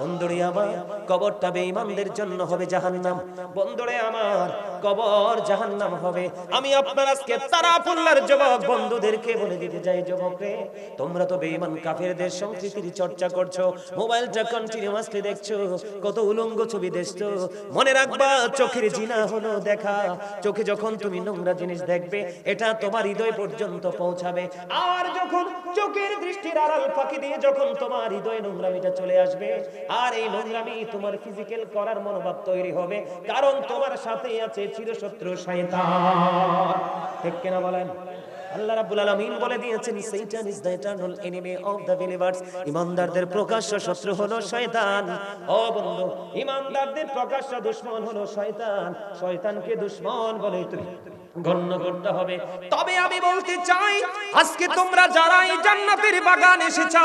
বন্ধুরে আমার, কবরটা বেঈমানদের জন্য হবে জাহান্নাম। বন্ধুরে আমার, কবর জাহান্নাম হবে। আমি আপনার আজকে তারাপুল্লার যুবক বন্ধুদেরকে বলে দিতে চাই, যুবক রে, তোমরা তো বেঈমান কাফেরদের সংস্কৃতির চর্চা করছো, মোবাইলটা কন্টিনিউয়াসলি দেখছো, কত উলঙ্গ ছবি দেখছো। মনে রাখবা, চোখের জিনা হলো দেখা। চোখে যখন তুমি নোংরা জিনিস দেখবে, এটা তোমার হৃদয় পর্যন্ত পৌঁছাবে। আর যখন চোখের দৃষ্টির আড়াল ফাঁকি দিয়ে যখন তোমার হৃদয়ে নোংরামিটা চলে আসবে, আর এই নোংরামি তোমার ফিজিক্যাল করার মনোভাব তৈরি হবে, কারণ তোমার সাথে আছে চিরশত্রু শয়তান। ঠিক কিনা বলেন? আল্লাহ রাব্বুল আলামিন বলে দিয়েছেন, Satan is the eternal enemy of the believers. ঈমানদারদের প্রকাশ্য শত্রু হলো শয়তান। ও বন্ধু, ঈমানদারদের প্রকাশ্য দুশমন হলো শয়তান। শয়তানকে দুশমন বলে তুমি গণ্য করতে হবে। তবে আমি বলতে চাই, আজকে তোমরা যারা এই জান্নাতের বাগানে এসেছো,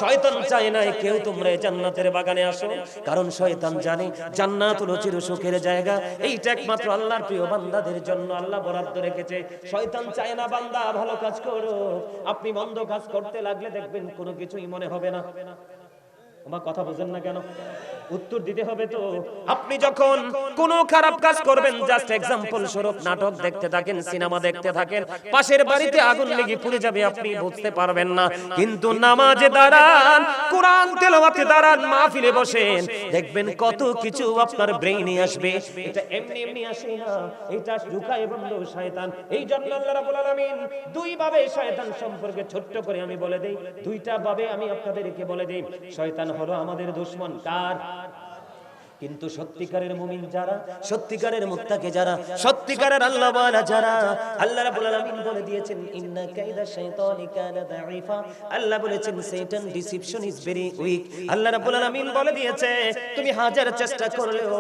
শয়তান চায় না কেউ তোমরা এই জান্নাতের বাগানে আসো, কারণ শয়তান জানে জান্নাত হলো চিরসুখের জায়গা। এইটা একমাত্র আল্লাহর প্রিয় বান্দাদের জন্য আল্লাহ বরাদ্দ রেখেছে। শয়তান চায় না বান্দা ভালো কাজ করো। আপনি মন্দ কাজ করতে লাগলে দেখবেন কোনো কিছুই মনে হবে না। আমার কথা বুঝেন না কেন? উত্তর দিতে হবে তো। আপনি যখন কোনো খারাপ কাজ করবেন, জাস্ট এক্সাম্পল স্বরূপ নাটক দেখতে থাকেন, সিনেমা দেখতে থাকেন, পাশের বাড়িতে আগুন লেগে পুড়ে যাবে, আপনি বুঝতে পারবেন না। কিন্তু নামাজে দাঁড়ান, কোরআন তেলাওয়াতে দাঁড়ান, মাহফিলে বসেন, দেখবেন কত কিছু আপনার ব্রেইনে আসবে। এটা এমনি এমনি আসে না, এটা ঢুকায় বন্ধু শয়তান। এই জন্য আল্লাহ রাব্বুল আলামিন দুই ভাবে শয়তান সম্পর্কে ছোট্ট করে আমি বলে দেই, দুইটা ভাবে আমি আপনাদেরকে বলে দেই। শয়তান হলো আমাদের দুশমন। কার? কিন্তু সত্যিকারের মুমিন যারা, সত্যিকারের মুত্তাকি যারা, সত্যিকারের আল্লাহওয়ালা যারা, আল্লাহ রাব্বুল আলামিন বলে দিয়েছেন, ইন্না কাইদা শাইতানি কানা দাঈফা। আল্লাহ বলেছেন শয়তান ডিসিপশন ইজ ভেরি উইক। আল্লাহ রাব্বুল আলামিন বলে দিয়েছে, তুমি হাজার চেষ্টা করলেও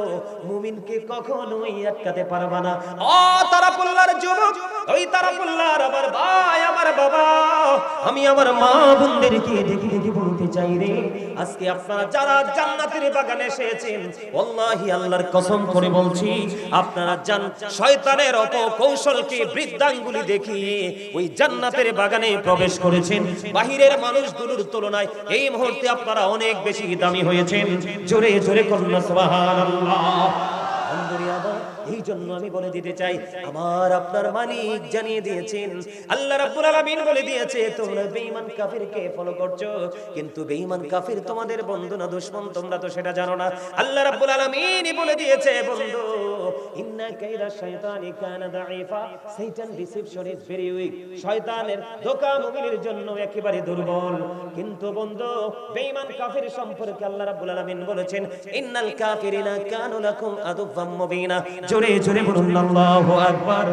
মুমিনকে কখনোই আটকাতে পারবে না। ও তারাপুল্লার যুবক, ওই তারাপুল্লার আমার ভাই, আমার বাবা, আমি আমার মা বোনদেরকে ডেকে ডেকে বলতে চাই রে, আজকে আপনারা যারা জান্নাতের বাগানে এসেছেন, ওয়াল্লাহি আল্লাহর কসম করে বলছি, আপনারা শয়তানের অপকৌশলকে বৃদ্ধাঙ্গুলি দেখিয়ে ওই জান্নাতের বাগানে প্রবেশ করেছেন। বাহিরের মানুষগুলোর তুলনায় এই মুহূর্তে আপনারা অনেক বেশি দামি হয়েছেন। জোরে জোরে কন্যা সুবহানাল্লাহ। আলহামদুলিল্লাহ। এই জন্য আমি বলে দিতে চাই, আমার আপনার মালিক জানিয়ে দিয়েছেন, আল্লাহ রাব্বুল আলামিন বলে দিয়েছে, তোমরা বেঈমান কাফিরকে ফলো করছো, কিন্তু বেঈমান কাফির তোমাদের বন্ধু না দুশমন, তোমরা তো সেটা জানো না। আল্লাহ রাব্বুল আলামিন বলে দিয়েছে, বন্ধু, ইন্না কাইদা শাইতানি কানা দাঈফা, শয়তান ডিসিপশন ইজ ভেরি উইক। শয়তানের ধোঁকা মুমিনের জন্য একেবারে দুর্বল। কিন্তু বন্ধু, বেঈমান কাফির সম্পর্কে আল্লাহ রাব্বুল আলামিন বলেছেন, ইন্নাল কাফিরিনা কানু লাকুম আদুওয়াম মুবিনা। জোরে জোরে বলুন আল্লাহু আকবার।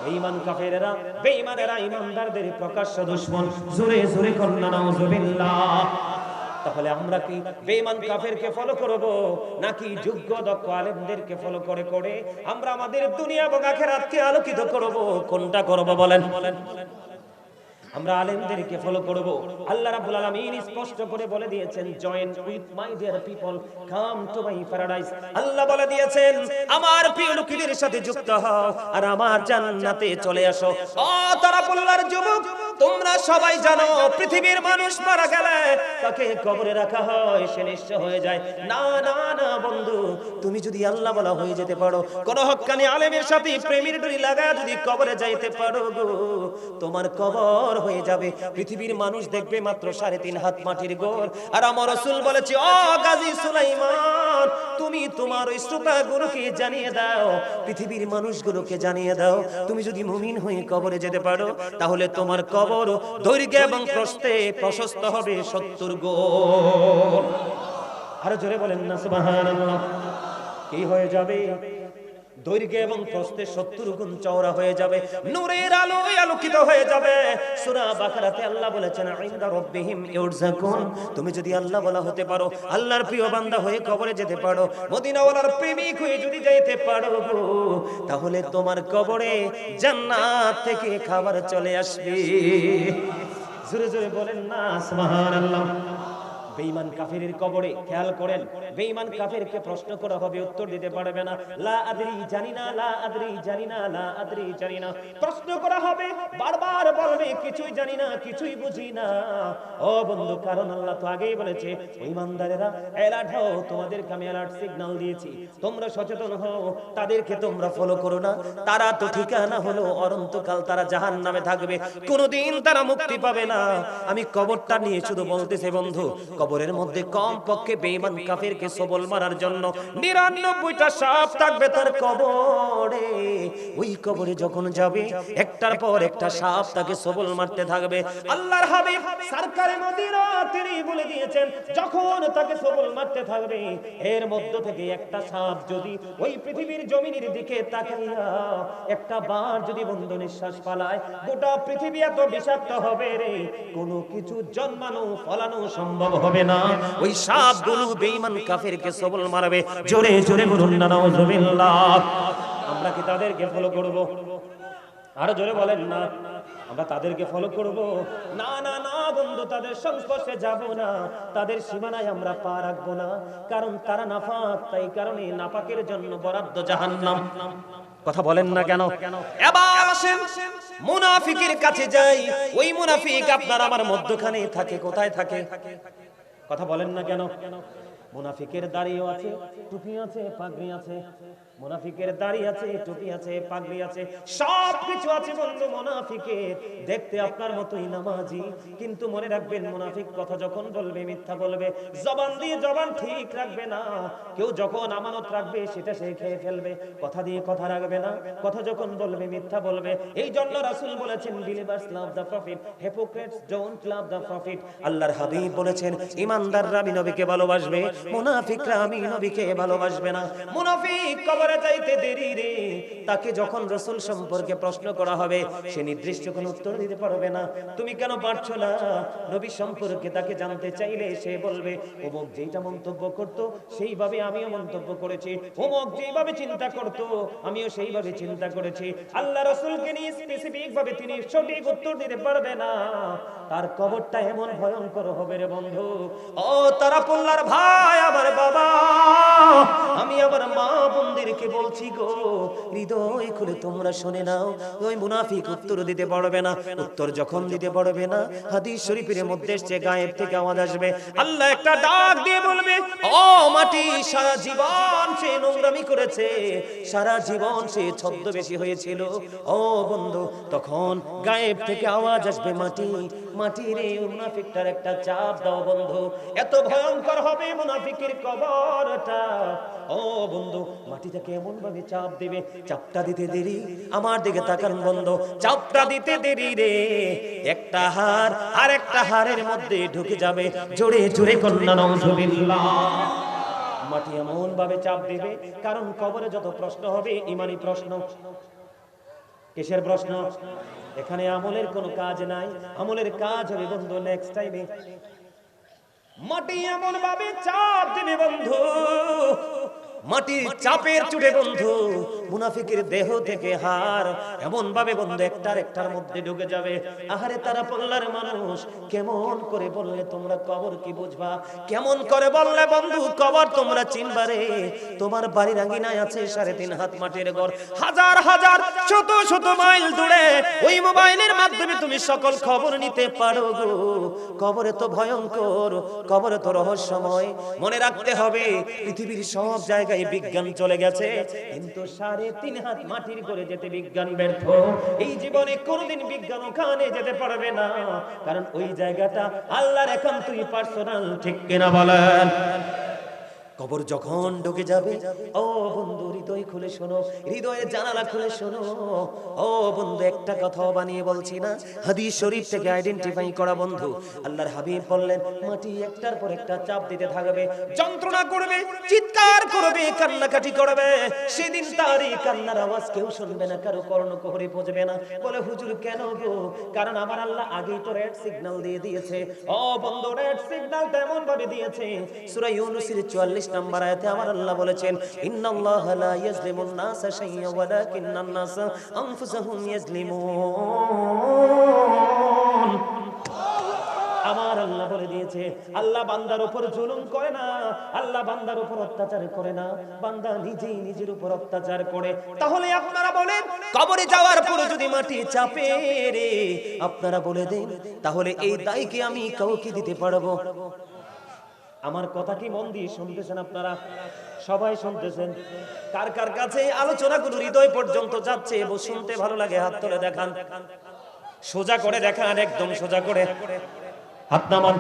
বেঈমান কাফেররা, বেঈমানেরা ঈমানদারদের প্রকাশ্য দুশমন। জোরে জোরে কন্না নাউজুবিল্লাহ। তাহলে আমরা কি বেঈমান কাফেরকে ফলো করব, নাকি যোগ্য দক্ষ আলেমদেরকে ফলো করে করে আমরা আমাদের দুনিয়া এবং আখিরাতকে আলোকিত করব? কোনটা করব বলেন? আমরা আলেমদেরকে ফলো করব। আল্লাহ রাব্বুল আলামিন স্পষ্ট করে বলে দিয়েছেন, join with my dear people, come to my paradise. Allah বলে দিয়েছেন, আমার প্রিয় লোকেদের সাথে যুক্ত হও আর আমার জান্নাতে চলে আসো। ও তারাপুল্লার যুবক, তোমরা সবাই জানো, পৃথিবীর মানুষ মারা গেলে তাকে কবরে রাখা হয়, সে নিঃস্ব হয়ে যায়। না না না বন্ধু, তুমি যদি আল্লাহ বলা হয়ে যেতে পারো, কোন হক্কানি আলেমের সাথে প্রেমের ডুরি লাগা যদি কবরে যাইতে পারো গো, তোমার কবর হয়ে যাবে। পৃথিবীর মানুষ দেখবে মাত্র 3.5 হাত মাটির গোর। আর আমার রাসূল বলেছে, ও গাজী সুলাইমান, তুমি তোমার ওই শ্রোতাগুলোকে জানিয়ে দাও, পৃথিবীর মানুষগুলোকে জানিয়ে দাও, তুমি যদি মুমিন হয়ে কবরে যেতে পারো, তাহলে তোমার কবর দৈর্ঘ্য এবং প্রস্থে প্রশস্ত হবে 70 গুণ। আরো জোরে বলেন না সুবহানাল্লাহ। কি হয়ে যাবে? দৈর্ঘ্য এবং প্রস্থে 70 গুণ চওড়া হয়ে যাবে, নূরের আলোয় আলোকিত হয়ে যাবে। সূরা বাকারাতে আল্লাহ বলেছেন, ইনদা রাব্বিহিম ইউরযাকুন। তুমি যদি আল্লাহ বলা হতে পারো, আল্লাহর প্রিয় বান্দা হয়ে কবরে যেতে পারো, মদিনাওয়ালার প্রেমিক হয়ে যদি যেতে পারো, তাহলে তোমার কবরে জান্নাত থেকে খাবার চলে আসবে। জোরে জোরে বলেন না সুবহানাল্লাহ। বেঈমান কাফিরের কবরে খেয়াল করেন, বেঈমান কাফিরকে প্রশ্ন করা হবে, উত্তর দিতে পারবে না। লা আদরি, জানি না, লা আদরি, জানি না, লা আদরি, জানি না। প্রশ্ন করা হবে, বারবার বলবে কিছুই জানি না, কিছুই বুঝি না। ও বন্ধু, কারণ আল্লাহ তো আগেই বলেছে, ঈমানদারেরা অ্যালার্ট হও, তোমাদেরকে আমি অ্যালার্ট সিগন্যাল দিয়েছি, তোমরা সচেতন হও, তাদেরকে তোমরা ফলো করো না। তারা তো ঠিকানা হলো অনন্তকাল তারা জাহান্নামে থাকবে, কোনোদিন তারা মুক্তি পাবে না। আমি কবরটা নিয়ে শুধু বলতেছি বন্ধু, কবরের মধ্যে কম পক্ষে বেঈমান কাফিরকে সবল মারার জন্য 99টা সাপ থাকবে তার কবরে। ওই কবরে যখন যাবে, একটার পর একটা সাপ তাকে সবল মারতে থাকবে। আল্লাহর হাবিব সরকারে মদিনা তিনি বলে দিয়েছেন, যখন তাকে সবল মারতে থাকবে, এর মধ্য থেকে একটা সাপ যদি ওই পৃথিবীর জমিনের দিকে তাকাইয়া একটা বার যদি বন্ধ নিঃশ্বাস ফালায়, গোটা পৃথিবী এত বিষাক্ত হবে রে, কোনো কিছু জন্মানো ফলানো সম্ভব হবে না। ওই সাপগুলো বেঈমান কাফিরকে সবল মারবে। জোরে জোরে বলুন না নাউজুবিল্লাহ। আমরা কি তাদেরকে ফলো করব? আরো জোরে বলেন না, আমরা তাদেরকে ফলো করব? না না না বন্ধু, তাদের সংস্পর্শে যাব না, তাদের সীমানায় আমরা পা রাখবো না, কারণ তারা নাপাক, তাই কারণে নাপাকের জন্য বরাদ্দ জাহান্নাম। কথা বলেন না কেন? এবার আসেন মুনাফিকের কাছে যাই। ওই মুনাফিক আপনার আমার মধ্যখানে থাকে, কোথায় থাকে? কথা বলেন না কেন? মুনাফিকের দাড়িও আছে, টুপি আছে, পাগড়ি আছে। মুনাফিকের দাড়ি আছে, টুপি আছে, পাগড়ি আছে, সব কিছু আছে বন্ধু মুনাফিকের। দেখতে আপনার মতোই নামাজি, কিন্তু মনে রাখবেন মুনাফিক কথা যখন বলবে মিথ্যা বলবে, জবান দিয়ে জবান ঠিক রাখবে না। কেউ যখন আমানত রাখবে সেটা সে খেয়ে ফেলবে, কথা দিয়ে কথা রাখবে না, কথা যখন বলবে মিথ্যা বলবে। এই জন্য রাসূল বলেছেন, believers love the profit, hypocrites don't love the profit. আল্লাহর হাবিব বলেছেন, ঈমানদাররা আমি নবীকে ভালোবাসবে, মুনাফিকরা আমি নবীকে ভালোবাসবে না। মুনাফিক কবরে যাইতে দেরি রে, তাকে যখন রাসূল সম্পর্কে প্রশ্ন করা হবে, সে নির্দিষ্ট কোনো উত্তর দিতে পারবে না। তুমি কেন পারছো না? নবী সম্পর্কে তাকে জানতে চাইলে সে বলবে, অমুক যেটা মন্তব্য করত সেইভাবে আমিও মন্তব্য করেছি, অমুক যেভাবে চিন্তা করত আমিও সেইভাবে চিন্তা করেছি। আল্লাহ রাসূলকে নিয়ে স্পেসিফিক ভাবে তিনি সঠিক উত্তর দিতে পারবে না। তার কবরটা এমন ভয়ঙ্কর হবে রে বন্ধু। ও তারা পল্লার ভাই, আমার বাবা, আমি আমার মা বোনদেরকে বলছি গো, হৃদয় খুলে তোমরা শুনে নাও। ওই মুনাফিক উত্তর দিতে পারবে না। উত্তর যখন দিতে পারবে না, হাদিস শরীফের মধ্যে এসেছে, গায়েব থেকে আওয়াজ আসবে, আল্লাহ একটা ডাক দিয়ে বলবে, ও মাটি, সারা জীবন সে নোংরামি করেছে, সারা জীবন সে ছদ্মবেশী হয়েছিল। ও বন্ধু, তখন গায়েব থেকে আওয়াজ আসবে, মাটি, মাটি রে, মুনাফিকটার একটা চাপ দাও বন্ধু। এত ভয়ঙ্কর হবে মুনাফিকের কবরটা। ও বন্ধু, মাটিটাকে এমন ভাবে চাপ দিবে, চাপটা দিতে দেরি, আমার দিকে তাকান বন্ধু, চাপটা দিতে দেরি রে, একটা হাড় আর একটা হাড়ের মধ্যে ঢুকে যাবে। জোরে জোরে কন্যা নাউজুবিল্লাহ। মাটি এমন ভাবে চাপ দিবে, কারণ কবরে যত প্রশ্ন হবে ঈমানি প্রশ্ন। কিসের প্রশ্ন? এখানে আমলের কোনো কাজ নাই, আমলের কাজ হবে বন্ধু নেক্সট টাইমে। মাটি এমন ভাবে চাপ দিবে বন্ধু, মাটির চাপের চুটে বন্ধু মুনাফিকের দেহ থেকে হাড় এমন ভাবে বন্ধু একটার একটার মধ্যে ঢুকে যাবে। আহারে তারা পল্লার মানুষ, কেমন করে বললে তোমরা কবর কি বুঝবা? কেমন করে বললে বন্ধু কবর তোমরা চিনবারে? তোমার বাড়ির আঙ্গিনায় আছে 3.5 হাত মাটির ঘর, হাজার হাজার শত শত মাইল দূরে, ওই মোবাইলের মাধ্যমে তুমি সকল খবর নিতে পারো গো। কবরে তো ভয়ঙ্কর, কবরে তো রহস্যময়। মনে রাখতে হবে, পৃথিবীর সব জায়গায় বিজ্ঞান চলে গেছে, কিন্তু 3.5 হাত মাটির করে যেতে বিজ্ঞান ব্যর্থ। এই জীবনে কোনোদিন বিজ্ঞান ওখানে যেতে পারবে না, কারণ ওই জায়গাটা আল্লাহর একান্তই পার্সোনাল। ঠিক কিনা বলেন? কবর যখন ঢুকে যাবে, ও বন্ধু হৃদয় খুলে শোনো, হৃদয়ের জানালা খুলে শোনো। ও বন্ধু, একটা কথাও বানিয়ে বলছি না, হাদিস শরীফ থেকে আইডেন্টিফাই করা বন্ধু। আল্লাহর হাবিব বললেন, মাটি একটার পর একটা চাপ দিতে থাকবে, যন্ত্রণা করবে, চিৎকার করবে, কান্নাকাটি করবে। সেদিন তারই কান্নার আওয়াজ কেউ শুনবে না, কারো কর্ণকুহরে পৌঁছবে না। বলে হুজুর কেন গো? কারণ আমার আল্লাহ আগেই তো রেড সিগন্যাল দিয়ে দিয়েছে। ও বন্ধু, রেড সিগন্যালটা এমন ভাবে দিয়েছে, সূরা ইউনূসের 44 নম্বর আয়াতে আমার আল্লাহ বলেছেন, ইন্নাল্লাহা লা ইয়াজলিমুন নাসা শাইয়্যান ওয়ালাকিন্নান নাসা আনফুসাহুম ইয়াজলিমুন। আমার আল্লাহ বলে দিয়েছে, আল্লাহ বান্দার উপর জুলুম করে না, আল্লাহ বান্দার উপর অত্যাচার করে না, বান্দা নিজেই নিজের উপর অত্যাচার করে। তাহলে আপনারা বলেন, কবরে যাওয়ার পরে যদি মাটি চাপে রে, আপনারা বলে দেন, তাহলে এই দায় কি আমি কাউকে দিতে পারবো? আমার কথা কি মন দিয়ে শুনতেছেন আপনারা? সবাই শুনতেছেন? কার কার কাছে আলোচনাগুলো হৃদয় পর্যন্ত যাচ্ছে এবং শুনতে ভালো লাগে হাত তুলে দেখান, সোজা করে দেখান, একদম সোজা করে হাত নামান।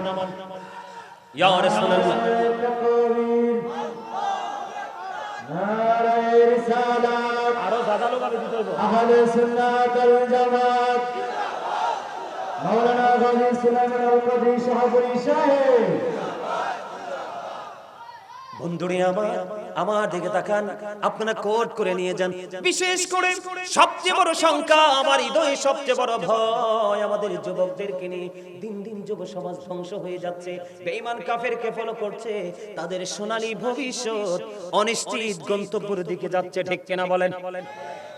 ইয়া রাসূলুল্লাহ, নারায়ে রিসালাত, আরো জাগালো ভাবে দিতে হবে। আহলে সুন্নাত ওয়াল জামাত, মাওলানা গাজী সুলাইমান আল কাদরী শাহপুরী সাহেব। বন্ধুরে আমার দিকে তাকান, আপনারা কোট করে নিয়ে যান। বিশেষ করে সবচেয়ে বড় শঙ্কা, আমার হৃদয়ে সবচেয়ে বড় ভয় আমাদের যুবকদেরকে নিয়ে। দিন দিন যুব সমাজ ধ্বংস হয়ে যাচ্ছে, বেঈমান কাফেরকে ফলো করছে, তাদের সোনালী ভবিষ্যৎ অনিশ্চিত গন্তব্যের দিকে যাচ্ছে, ঠিক কিনা বলেন?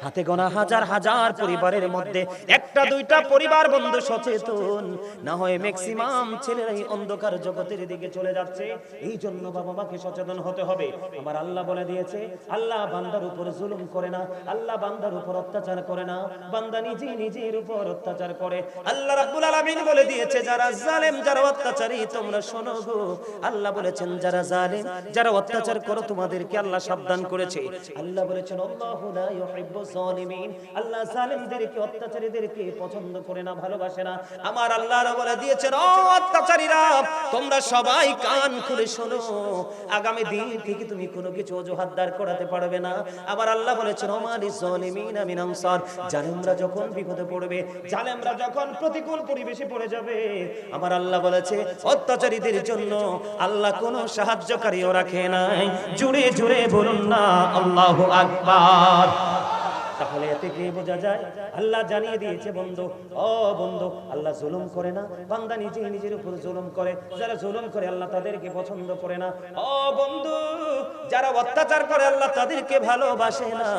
হাতে গোনা হাজার হাজার পরিবারের মধ্যে একটা দুইটা পরিবার বন্ধু সচেতন না হয় ম্যাক্সিমাম ছেলেরাই অন্ধকার জগতের দিকে চলে যাচ্ছে। এই জন্য বাবা মাকে সচেতন হতে হবে। আমার আল্লাহ বলে দিয়েছে, আল্লাহ বান্দার উপর জুলুম করে না, আল্লাহ বান্দার উপর অত্যাচার করে না, বান্দা নিজে নিজের উপর অত্যাচার করে। আল্লাহ রাব্বুল আলামিন বলে দিয়েছে, যারা জালেম, যারা অত্যাচারী, তোমরা শোনো গো। আল্লাহ বলেছেন, যারা জালেম, যারা অত্যাচার করো, তোমাদেরকে আল্লাহ সাবধান করেছে। আল্লাহ বলেছেন, আল্লাহু লা ইউহিব্বু যালিমিন, আল্লাহ জালেমদেরকে, অত্যাচারীদেরকে পছন্দ করে না, ভালোবাসে না। আমার আল্লাহ বলে দিয়েছেন, ও অত্যাচারীরা, তোমরা সবাই কান খুলে শোনো, আগামী দিন থেকে তুমি কোনো কিছু অজুহাত দাঁড় করাতে পারবে না। আমার আল্লাহ বলেছেন, ওমালি যালিমিনা মিন আনসার, জালেমরা যখন বিপদে পড়বে, জালেমরা যখন প্রতিকূল পরিবেশে পড়ে যাবে, আমার আল্লাহ বলেছে, অত্যাচারীদের জন্য আল্লাহ কোনো সাহায্যকারীও রাখে নাই। জুড়ে জুড়ে বলুন না আল্লাহু আকবার। তাহলে এতে কি বোঝা যায়? আল্লাহ জানিয়ে দিয়েছে, বন্ধু, ও বন্ধু, আল্লাহ জুলুম করে না, বান্দা নিজে নিজের উপর জুলুম করে। যারা জুলুম করে আল্লাহ তাদেরকে পছন্দ করে না। ও বন্ধু, যারা অত্যাচার করে আল্লাহ তাদেরকে ভালোবাসে না।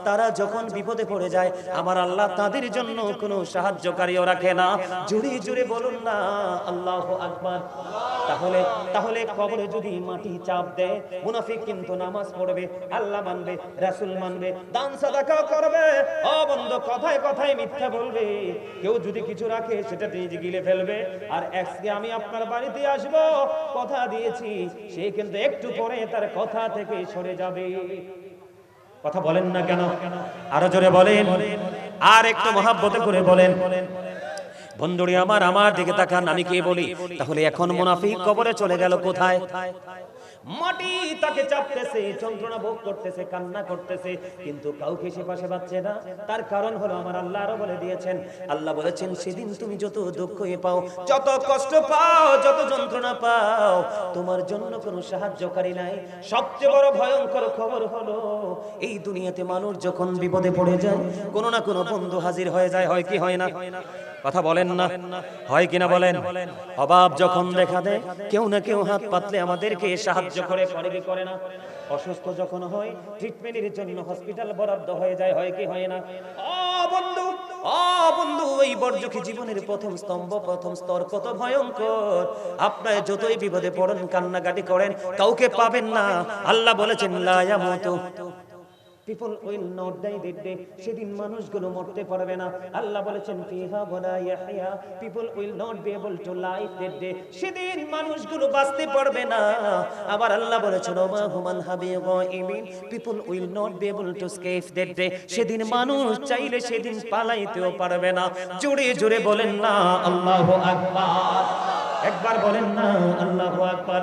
তারা যখন বিপদে পড়ে যায়, আমার আল্লাহ তাদের জন্য কোনো সাহায্যকারীও রাখে না। জুড়ে জুড়ে বলুন না আল্লাহু আকবার। তাহলে কবরে যদি মাটি চাপ দেয়, মুনাফিক কিন্তু নামাজ পড়বে, আল্লাহ মানবে, রাসূল মানবে, দান সাদাকা করবে। ও বন্ধু, কথায় কথায় মিথ্যা বলবে। কেউ যদি কিছু রাখে সেটা নিজে গিলে ফেলবে। আর আজকে আমি আপনার বাড়িতে আসব, কথা দিয়েছি, সে কিন্তু একটু পরে তার কথা থেকে সরে যাবে। কথা বলেন না কেন? আরো জোরে বলেন, আর একটু মহাব্বতে করে বলেন। বন্ধুরে আমার দিকে তাকান, আমি কে বলি? তাহলে এখন মুনাফিক কবরে চলে গেল কোথায়? মাটি তাকে চাপতেছে, যন্ত্রণা ভোগ করতেছে, কান্না করতেছে, কিন্তু কাউকে সে পাশে পাচ্ছে না। তার কারণ হলো, আমার আল্লাহ আরো বলে দিয়েছেন, আল্লাহ বলেছেন, সেদিন তুমি যত দুঃখ পাও, যত কষ্ট পাও, যত যন্ত্রণা পাও, তোমার জন্য কোনো সাহায্যকারী নাই। সবচেয়ে বড় ভয়ঙ্কর খবর হলো, এই দুনিয়াতে মানুষ যখন বিপদে পড়ে যায়, কোনো না কোনো বন্ধু হাজির হয়ে যায়, হয় কি হয় না? কথা বলেন না, হয় কিনা বলেন? অভাব যখন দেখা দেয়, কেউ না কেউ হাত পাতলে আমাদেরকে সাহায্য করে, করে না? অসুস্থ যখন হয়, ট্রিটমেন্টের জন্য হসপিটাল বরাদ্দ হয়ে যায়, হয় কি হয় না? বন্ধু, এই বর্জকে জীবনের প্রথম স্তম্ভ, প্রথম স্তর কত ভয়ঙ্কর। আপনার যতই বিপদে পড়েন, কান্নাকাটি করেন, কাউকে পাবেন না। আল্লাহ বলেছেন, লা ইয়ামুতু, people will not die that day, সেদিন মানুষগুলো মরতে পারবে না। আল্লাহ বলেছেন, ফিহা ওয়ালা ইয়াহইয়া, people will not be able to live that day, সেদিন মানুষগুলো বাঁচতে পারবে না। আবার আল্লাহ বলেছেন, ওমা human হাবিগাইমিন, people will not be able to escape that day, সেদিন মানুষ চাইলে সেদিন পালাইতেও পারবে না। জোরে জোরে বলেন না আল্লাহু আকবার। একবার বলেন না আল্লাহু আকবার।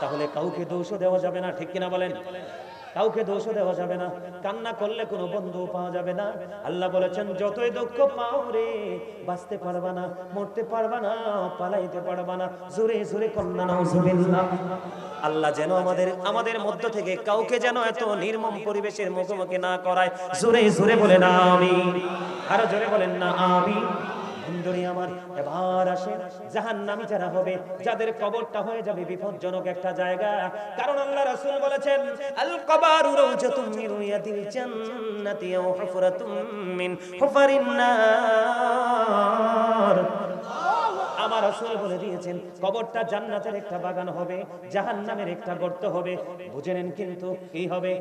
তাহলে কাউকে দোষ দেওয়া যাবে না, ঠিক কিনা বলেন? কাউকে দোষ দেওয়া যাবে না। কান্না করলে কোনো বন্ধু পাওয়া যাবে না। আল্লাহ বলেছেন, যতই দুঃখ পাও রে, বাঁচতে পারবা না, মরতে পারবা না, পালাইতে পারবা না। জোরে জোরে কন্যা নাউজুবিল্লাহ। আল্লাহ যেন আমাদের মধ্য থেকে কাউকে যেন এত নির্মম পরিবেশের মুখোমুখি না করায়। জোরে জোরে বলেন আমিন। আরো জোরে বলেন না আমিন। বন্ধুরে আমার, এবার আসেন জাহান্নামী যারা হবে, যাদের কবরটা হয়ে যাবে বিপজ্জনক একটা জায়গা। কারণ আল্লাহ রাসূল বলেছেন, আল কবরু রাউজাতুম মিন রিয়াদিল জান্নাতি ওয়া হুফরাতুম মিন হুফারিন নার। আমার রাসূল বলে দিয়েছেন কবরটা জান্নাতের একটা বাগান হবে, জাহান্নামের একটা গর্ত হবে। বুঝে নেন কিন্তু কি হবে?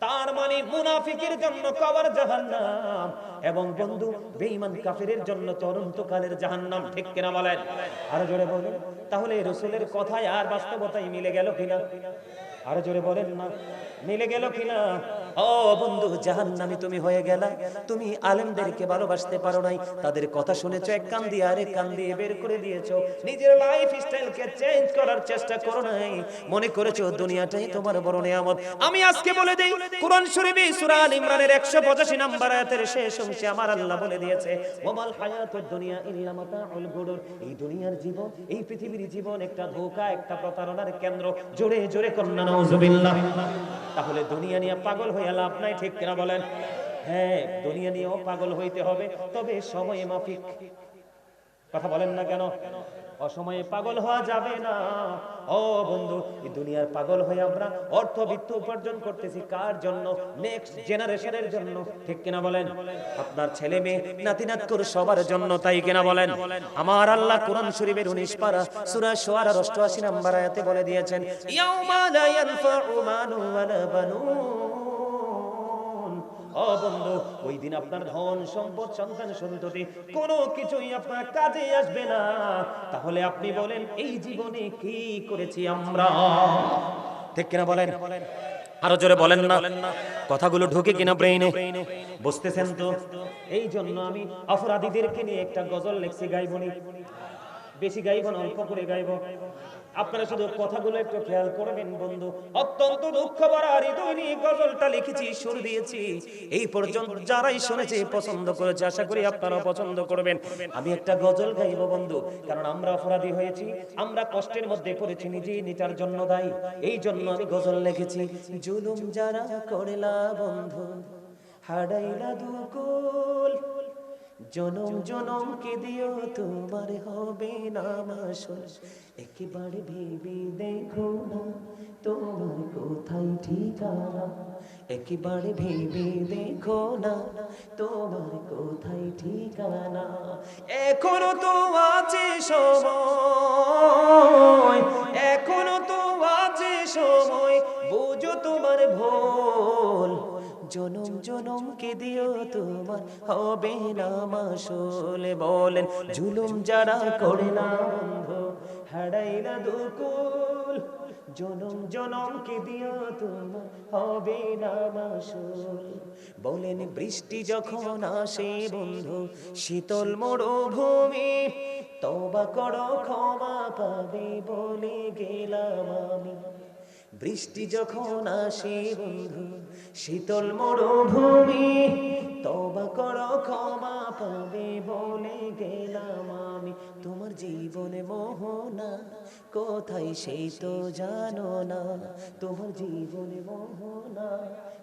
তার মানে মুনাফিকের জন্য কবর জাহান্নাম, এবং বন্ধু বেঈমান কাফিরের জন্য অনন্তকালের জাহান্নাম। ঠিক কিনা বলেন? আরো জোরে বলেন। তাহলে রাসূলের কথায় আর বাস্তবতায় মিলে গেল কিনা? আরো জোরে বলেন না, মিলে গেল কিনা? ও বন্ধু, জাহান্নামী তুমি হয়ে গেলা। তুমি আলেমদেরকে ভালোবাসতে পারো নাই, তাদের কথা শুনেছো, এক কান দিয়ে আরেক কান দিয়ে বের করে দিয়েছো। নিজের লাইফ স্টাইলকে চেঞ্জ করার চেষ্টা করো নাই, মনে করেছো দুনিয়াটাই তোমার বড় নিয়ামত। আমি আজকে বলে দেই, কোরআন শরীফে সূরা আল ইমরানের 185 নম্বর আয়াতের শেষ অংশে আমার আল্লাহ বলে দিয়েছে, ওয়ামাল হায়াতুদ দুনিয়া ইল্লা মাতাউল গুরুর। এই দুনিয়ার জীবন, এই পৃথিবীর জীবন একটা ধোঁকা, একটা প্রতারণার কেন্দ্র। জোরে জোরে কন্না নাউজুবিল্লাহ। তাহলে দুনিয়া নিয়ে পাগল হয়ে লাভ নাই। ঠিক কিনা বলেন? হ্যাঁ, দুনিয়া নিয়েও পাগল হইতে হবে, তবে সময় মাফিক। কথা বলেন না কেন? অসময়ে পাগল হওয়া যাবে না। ও বন্ধু, এই দুনিয়ার পাগল হয়ে আমরা অর্থবিত্ত উপার্জন করতেছি কার জন্য? নেক্সট জেনারেশনের জন্য। ঠিক কিনা বলেন? আপনার ছেলে মেয়ে নাতি নাতকুর সবার জন্য, তাই কিনা বলেন? আমার আল্লাহ কোরআন শরীফের 19 পারা সূরা শুআরার 88 নম্বর আয়াতে বলে দিয়েছেন, ইয়াউমা লা ইয়ানফাউ মালু ওয়ালা বানুন। ও বন্ধু, ওই দিন আপনার ধন সম্পদ সন্তান সন্ততি কোনো কিছুই আপনার কাজে আসবে না। তাহলে আপনি বলেন, এই জীবনে কি করেছি আমরা? ঠিক কিনা বলেন? আরো জোরে বলেন না। কথাগুলো ঢুকে কিনা ব্রেইনে? বুঝতেছেন তো? এই জন্য আমি অপরাধীদেরকে নিয়ে একটা গজল লিখছি, গাইবনি। বেশি গাইব না, অল্প করে গাইব। আপনারা শুধু কথাগুলো একটু খেয়াল করবেন বন্ধু। অত্যন্ত দুঃখ ভরা হৃদয় নিয়ে গজলটা লিখেছি, সুর দিয়েছি। এই পর্যন্ত যারাই শুনেছে পছন্দ করেছে, আশা করি আপনারাও পছন্দ করবেন। আমি একটা গজল গাইব বন্ধু, কারণ আমরা অপরাধী হয়েছি, আমরা কষ্টের মধ্যে পড়েছি, নিজেই নিটার জন্য দায়ী। এই জন্য আমি গজল লিখেছি। জুলুম যারা করলা বন্ধু, হারাইলা দুকুল, জনম জনম কে দিও তোমার হবে না মাসুল। একেবারে ভেবে দেখো না তোমার কোথায় ঠিকানা, একেবারে ভেবে দেখো না তোমার কোথায় ঠিকানা। এখনো তো আছে সময়, এখনো তো আছে সময়, বুঝো তোমার ভুল। জনম জনম কে দিও তোমার হবে না মাসুল। বলেন, জুলুম যারা করে না বন্ধু, হারাইলা দুকুল, জনম জনম কে দিও তোমার হবে না মাসুল। বলেন, বৃষ্টি যখন আসে বন্ধু, শীতল মরুভূমি, তওবা করো ক্ষমা পাবে বলে গেলাম আমি। বৃষ্টি যখন আসে বন্ধু, শীতল মরুভূমি, তওবা করো ক্ষমা পাবে বলে গেলাম আমি। তোমার জীবনে মোহনা কোথায় সেই তো জানো না, তোমার জীবনে মোহনা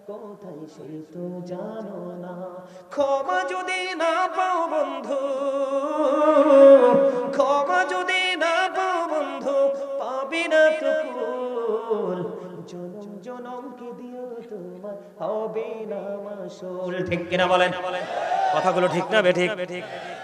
কোথায় সেই তো জানো না। ক্ষমা যদি না পাও বন্ধু, ক্ষমা যদি না পাও বন্ধু, পাবে না তো কুল। জনম জনম কে দিও তোমার হবে না মাসুল। ঠিক কিনা বলেন? কথাগুলো ঠিক না বেঠিক?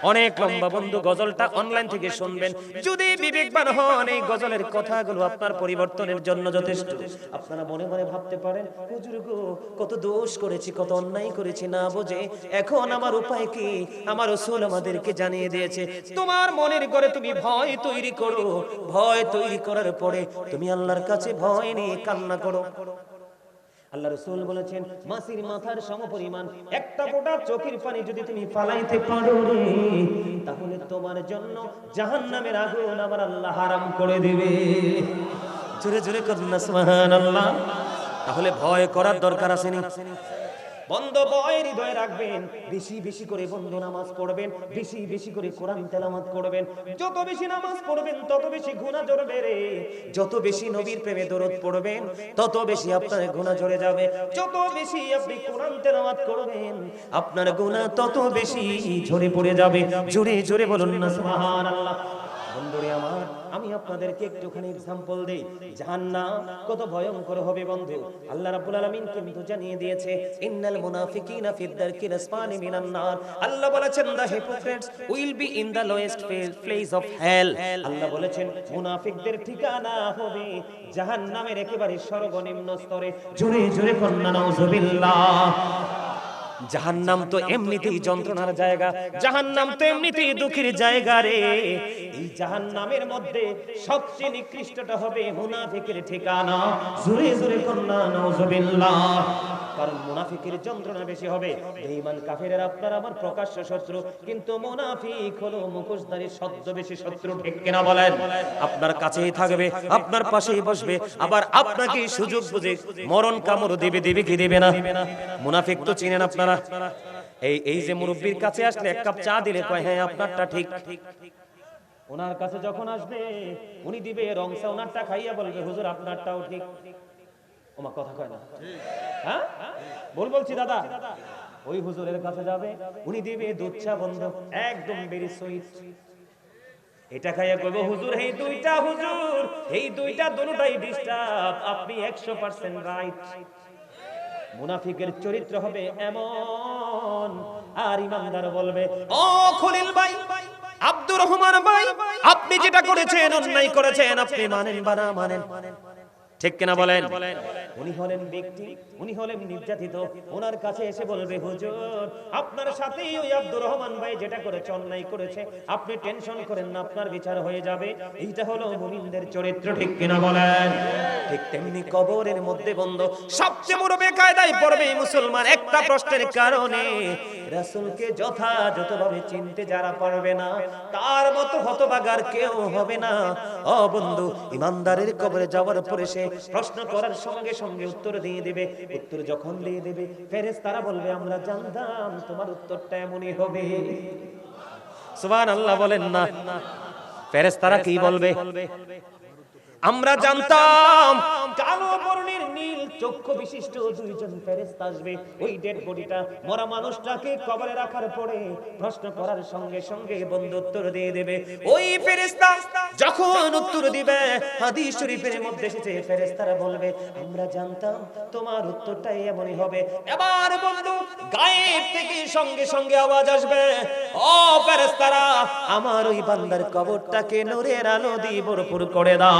অনেক লম্বা বন্ধু, গজলটা অনলাইন থেকে শুনবেন। যদি বিবেকবান হন, এই গজলের কথাগুলো আপনার পরিবর্তনের জন্য যথেষ্ট। আপনারা মনে মনে ভাবতে পারেন, হুজুর গো, কত দোষ করেছি, কত অন্যায় করেছি না বুঝে। এখন আমার উপায় কি? আমার রাসূল আমাদেরকে জানিয়ে দিয়েছে, তোমার মনের ঘরে তুমি ভয় তৈরি করো, ভয় তৈরি করার পরে তুমি আল্লাহর কাছে ভয় নিয়ে কান্না করো। আল্লাহ রাসূল বলেছেন, মাছির মাথার সমপরিমাণ একটা ফোঁটা চোখের পানি যদি তুমি ফালাইতে পারো রে, তাহলে তোমার জন্য জাহান্নামের আগুন আমার আল্লাহ হারাম করে দিবে। জোরে জোরে করুন না সুবহানাল্লাহ। তাহলে ভয় করার দরকার আছে নি? বন্ধ ভয় হৃদয়ে রাখবেন, বেশি বেশি করে বন্ধু নামাজ পড়বেন, বেশি বেশি করে কোরআন তেলাওয়াত করবেন। যত বেশি নামাজ পড়বেন তত বেশি গুনাহ ঝরবে রে। যত বেশি নবীর প্রেমে দরুদ পড়বেন তত বেশি আপনার গুনাহ ঝরে যাবে। যত বেশি আপনি কোরআন তেলাওয়াত করবেন আপনার গুনাহ তত বেশি ঝরে পড়ে যাবে। জোরে জোরে বলুন না সুবহানাল্লাহ। বন্ধুরে আমার, আমি আপনাদেরকে একটুখানি এক্সাম্পল দেই, জাহান্নাম কত ভয়ঙ্কর হবে বন্ধু। আল্লাহ রাব্বুল আলামিন কিন্তু জানিয়ে দিয়েছে, ইন্নাল মুনাফিকিনা ফিদ দারকিল আসফালি মিনান নার। আল্লাহ বলেছেন, the hypocrites will be in the lowest place of hell. Allah বলেছেন মুনাফিকদের ঠিকানা হবে জাহান্নামের একেবারে সর্বনিম্ন স্তরে। জোরে জোরে কন্না নাউজুবিল্লাহ। জাহান্নাম তো এমনিতেই যন্ত্রণার জায়গা, জাহান্নাম তো এমনিতেই দুঃখের জায়গা রে। এই জাহান্নামের মধ্যে সবচেয়ে নিকৃষ্টটা হবে মুনাফিকের ঠিকানা। জোরে জোরে কন্না নাউজুবিল্লাহ। কারণ মুনাফিকের যন্ত্রণা বেশি হবে। বেঈমান কাফেররা আপনার আমার প্রকাশ্য শত্রু, কিন্তু মুনাফিক হলো মুখোশধারী ছদ্মবেশী শত্রু। ঠিক কিনা বলেন? আপনার কাছেই থাকবে, আপনার পাশেই বসবে, আবার আপনাকে সুযোগ বুঝে মরণ কামড় দিবে। দিবে কি দিবে না? মুনাফিক তো চিনেন আপনারা। এই যে মুরব্বির কাছে আসলে এক কাপ চা দিলে কয় হ্যাঁ আপনারটা ঠিক, ওনার কাছে যখন আসবে উনি দিবে রং চা, ওনারটা খাইয়া বলবে হুজুর আপনারটাও ঠিক। ওমা কথা কয় না? হ্যাঁ বলছি দাদা, ওই হুজুরের কাছে যাবে, উনি দিবে দুধ চা বন্ধ, একদম ভেরি সুইট। এটা খাইয়া কইবো হুজুর এই দুইটা, হুজুর এই দুইটা দুটোটাই ডিস্টার্ব, আপনি 100% রাইট। মুনাফিকের চরিত্র হবে এমন। আর ইমানদার বলবে, ও খলিল ভাই, আব্দুর রহমান ভাই, আপনি যেটা করেছেন অন্যায় করেছেন, আপনি মানেন বা না মানেন, ঠিক কিনা বলেন? উনি হলেন ব্যক্তি, উনি হলেন নির্যাতিত, ওনার কাছে এসে বলবে হুজুর আপনার সাথেই ওই আব্দুর রহমান ভাই যেটা করেছে অন্যায় করেছে, আপনি টেনশন করেন না, আপনার বিচার হয়ে যাবে। এইটা হলো মুমিনদের চরিত্র, ঠিক কিনা বলেন? ঠিক তেমনি কবরের মধ্যে বন্ধ সবচেয়ে বড় বেকায়দায় পড়বে মুসলমান একটা প্রশ্নের কারণে। রাসূলকে যথাযথভাবে চিনতে যারা পারবে না, তার মতো হতভাগার কেউ হবে না। ও বন্ধু, ইমানদারের কবরে যাওয়ার পরে সে প্রশ্ন করার সঙ্গে সঙ্গে উত্তর দিয়ে দিবে। উত্তর যখন দিয়ে দিবে, ফেরেশতারা বলবে আমরা জানতাম তোমার উত্তরটা এমনই হবে। সুবহানাল্লাহ বলেন না? ফেরেশতারা কি বলবে? আমরা জানতাম। কালো বর্ণের নীল চক্ষু বিশিষ্ট দুইজন ফেরেশতা আসবে, ওই ডেড বডিটা মরা মানুষটাকে কবরে রাখার পরে প্রশ্ন করার সঙ্গে সঙ্গে বন্ধু উত্তর দিয়ে দেবে। ওই ফেরেশতা যখন উত্তর দিবে, হাদিস শরীফের মধ্যে এসেছে ফেরেশতারা বলবে আমরা জানতাম তোমার উত্তরটাই এমনই হবে। এবার বন্ধু গায়েব থেকে সঙ্গে সঙ্গে আওয়াজ আসবে, ও ফেরেশতারা আমার ওই বান্দার কবরটাকে নূরের আলো দিয়ে ভরপুর করে দাও,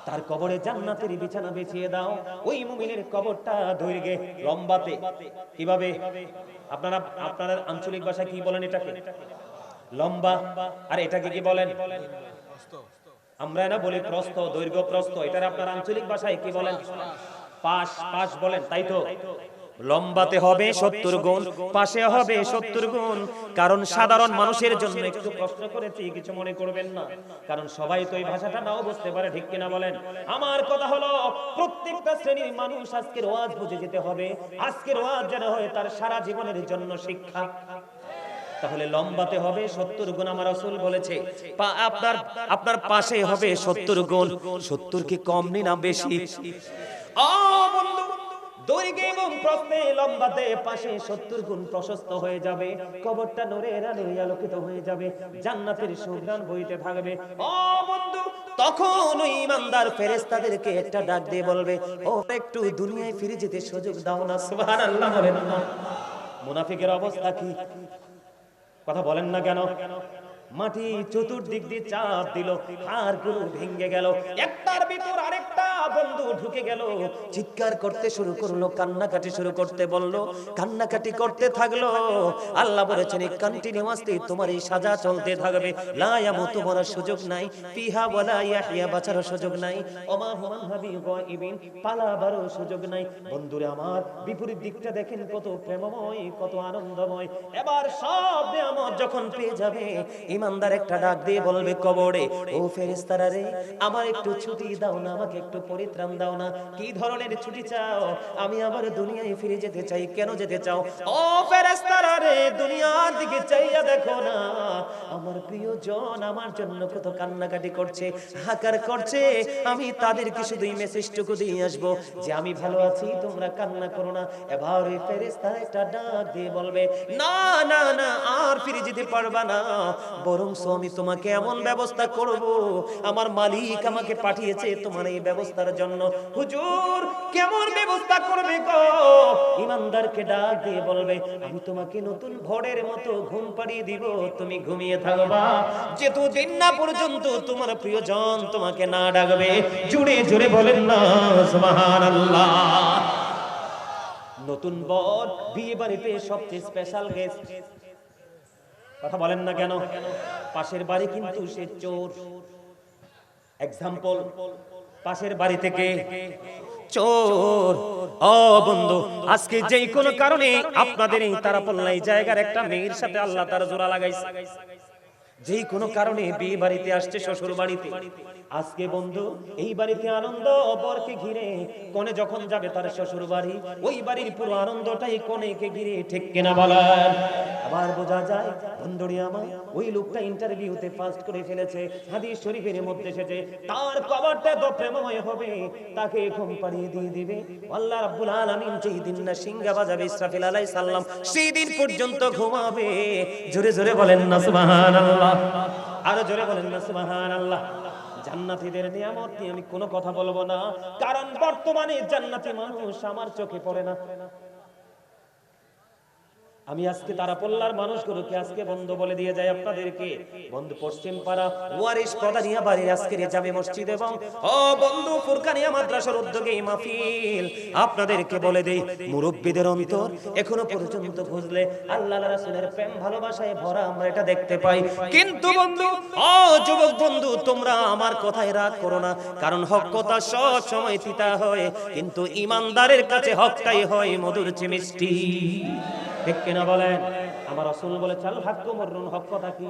তার কবরে জান্নাতের বিছানা বিছিয়ে দাও। ওই মুমিনের কবরটা দৈর্ঘ্যে লম্বাতে কিভাবে, আপনারা আঞ্চলিক ভাষায় কি বলেন এটাকে? লম্বা। আর এটাকে কি বলেন? আমরা না বলি প্রস্থ, দৈর্ঘ্য প্রস্থ। এটার আপনার আঞ্চলিক ভাষায় কি বলেন? পাশ। পাশ বলেন, তাই তো? লম্বাতে হবে 70 গুণ, পাশে হবে 70 গুণ। কারণ সাধারণ মানুষের জন্য একটু কষ্ট করেছি, কিছু মনে করবেন না, কারণ সবাই তো এই ভাষাটা নাও বুঝতে পারে, ঠিক কিনা বলেন? আমার কথা হলো প্রত্যেকটা শ্রেণীর মানুষ আজকের ওয়াজ বুঝে যেতে হবে। আজকের ওয়াজ যেন হয় তার সারা জীবনের জন্য শিক্ষা। তাহলে লম্বাতে হবে 70 গুণ, আমার রাসূল বলেছে। আপনার পাশে হবে 70 গুণ। 70 কি কম না বেশি? ও বন্ধু, দৈর্ঘ্যে এবং প্রস্থে লম্বাতে পাশে 70 গুণ প্রশস্ত হয়ে যাবে। কবরটা নূরের আলোয় আলোকিত হয়ে যাবে, জান্নাতের সুঘ্রাণ বইতে থাকবে। ও বন্ধু, তখন ওই ইমানদার ফেরেশতাদেরকে একটা ডাক দিয়ে বলবে, ও একটু দুনিয়ায় ফিরে যেতে সুযোগ দাও না। সুবহানাল্লাহ বলেন না? মুনাফিকের অবস্থা কি? কথা বলেন না কেন? মাটি চতুর্দিক দিয়ে চাপ দিল, হাড়গুলো ভেঙে গেল, একটার ভিতর আরেকটা বন্ধু ঢুকে গেল, চিৎকার করতে শুরু করলো, কান্নাকাটি শুরু করতে বললো, কান্নাকাটি করতে থাকলো। আল্লাহ বলেছেন কন্টিনিউয়াসলি তোমার এই সাজা চলতে থাকবে। লা ইয়ামুতু, মরার সুযোগ নাই, ফিহা ওয়ালা ইয়াহইয়া, বাঁচার সুযোগ নাই, ওমা হুমান হাবি গায়িবিন, পালাবারও সুযোগ নাই। বন্ধুরে আমার, বিপরীত দিকটা দেখেন কত প্রেমময়, কত আনন্দময়। এবার সব নিয়ামত যখন পেয়ে যাবে, ইমানদার একটা ডাক দিয়ে বলবে কবরে, ও ফেরেশতারা রে আমার একটু ছুটি দাও না, আমাকে একটু পরিত্রাণ দাও না। কি ধরনের ছুটি চাও? আমি আবার দুনিয়ায় ফিরে যেতে চাই। কেন যেতে চাও? ও ফেরেশতারা রে দুনিয়ার দিকে চাইয়া দেখো না, আমার প্রিয়জন আমার জন্য কত কান্নাকাটি করছে, হাকার করছে। আমি তাদেরকে শুধু এই মেসেজটুকু দিয়ে আসবো যে আমি ভালো আছি, তোমরা কান্না করো না। এবার ওই ফেরেশতারা একটা ডাক দিয়ে বলবে, না না না, আর ফিরে যেতে পারবা না। বরং আমি তোমাকে এমন ব্যবস্থা করব, আমার মালিক আমাকে পাঠিয়েছে তোমার এই ব্যবস্থার জন্য। হুজুর কেমন ব্যবস্থা করবে গো? ইমানদারকে ডাক দিয়ে বলবে, আমি তোমাকে নতুন ভোরের মতো ঘুম পাড়িয়ে দিব, তুমি ঘুমিয়ে থাকবা যেতদিন না পর্যন্ত তোমার প্রিয়জন তোমাকে না ডাকবে। জুড়ে জুড়ে বলেন না সুবহানাল্লাহ। নতুন বর বিয়ে বাড়িতে সবচেয়ে স্পেশাল গেস্ট। কথা বলেন না কেন? পাশের বাড়ি কিন্তু সে চোর। এক্সাম্পল, পাশের বাড়ি থেকে চোর। ও বন্ধু, আজকে যেই কোনো কারণে আপনাদের এই তারাপল্লাই জায়গার একটা মেয়ের সাথে আল্লাহ তার জোড়া লাগাইছে, যেই কোনো কারণে বিয়ে বাড়িতে আসছে শ্বশুর বাড়িতে। আজকে বন্ধু এই বাড়িতে আনন্দ, বরকে ঘিরে। কনে যখন যাবে তার শ্বশুর বাড়ি, ওই বাড়ির পুরো আনন্দটাই কনেকে ঘিরে, ঠিক কিনা বলেন? আবার বোঝা যায় বন্ধুরি আমার, ওই লোকটা ইন্টারভিউতে ফার্স্ট করে ফেলেছে। হাদিস শরীফের মধ্যে এসেছে তার কবরটা তো প্রেমময় হবে, তাকে ঘুম পাড়িয়ে দিয়ে দিবে আল্লাহ রাব্বুল আলামিন। যেই দিন না সিংহা বাজাবে ইসরাফিল আলাইহিস সালাম, সেই দিন পর্যন্ত ঘুমাবে। জোরে জোরে বলেন না সুবহানাল্লাহ। আরো জোরে বলেন না সুবহানাল্লাহ। জান্নাতীদের নিয়ামত নিয়ে আমি কোনো কথা বলবো না, কারণ বর্তমানে জান্নাতি মানুষ আমার চোখে পড়ে না। আমি আজকে তারাপল্লার মানুষগুলোকে আজকে বন্ধু বলে দিয়ে যাই আপনাদেরকে, বন্ধু পশ্চিম পাড়া ওয়ারিশ প্রধানিয়া বাড়ির আজকের জামে মসজিদ এবং ও বন্ধু ফুরকানিয়া মাদ্রাসার উদ্যোগে এই মাহফিল, আপনাদেরকে বলে দেই মুরব্বিদের অন্তর এখনো পর্যন্ত খুঁজলে আল্লাহ রাসূলের প্রেম ভালোবাসায় ভরা আমরা এটা দেখতে পাই। কিন্তু বন্ধু, ও যুবক বন্ধু, তোমরা আমার কথায় রাগ করো না, কারণ হক কথা সব সময় তিতা হয়, কিন্তু ইমানদারের কাছে হকটাই হয় মধুর চেয়ে মিষ্টি। ঠিক কিনা বলেন? আমার রাসূল বলেছেন আল হাক্কু মুররুন, হক কথা কি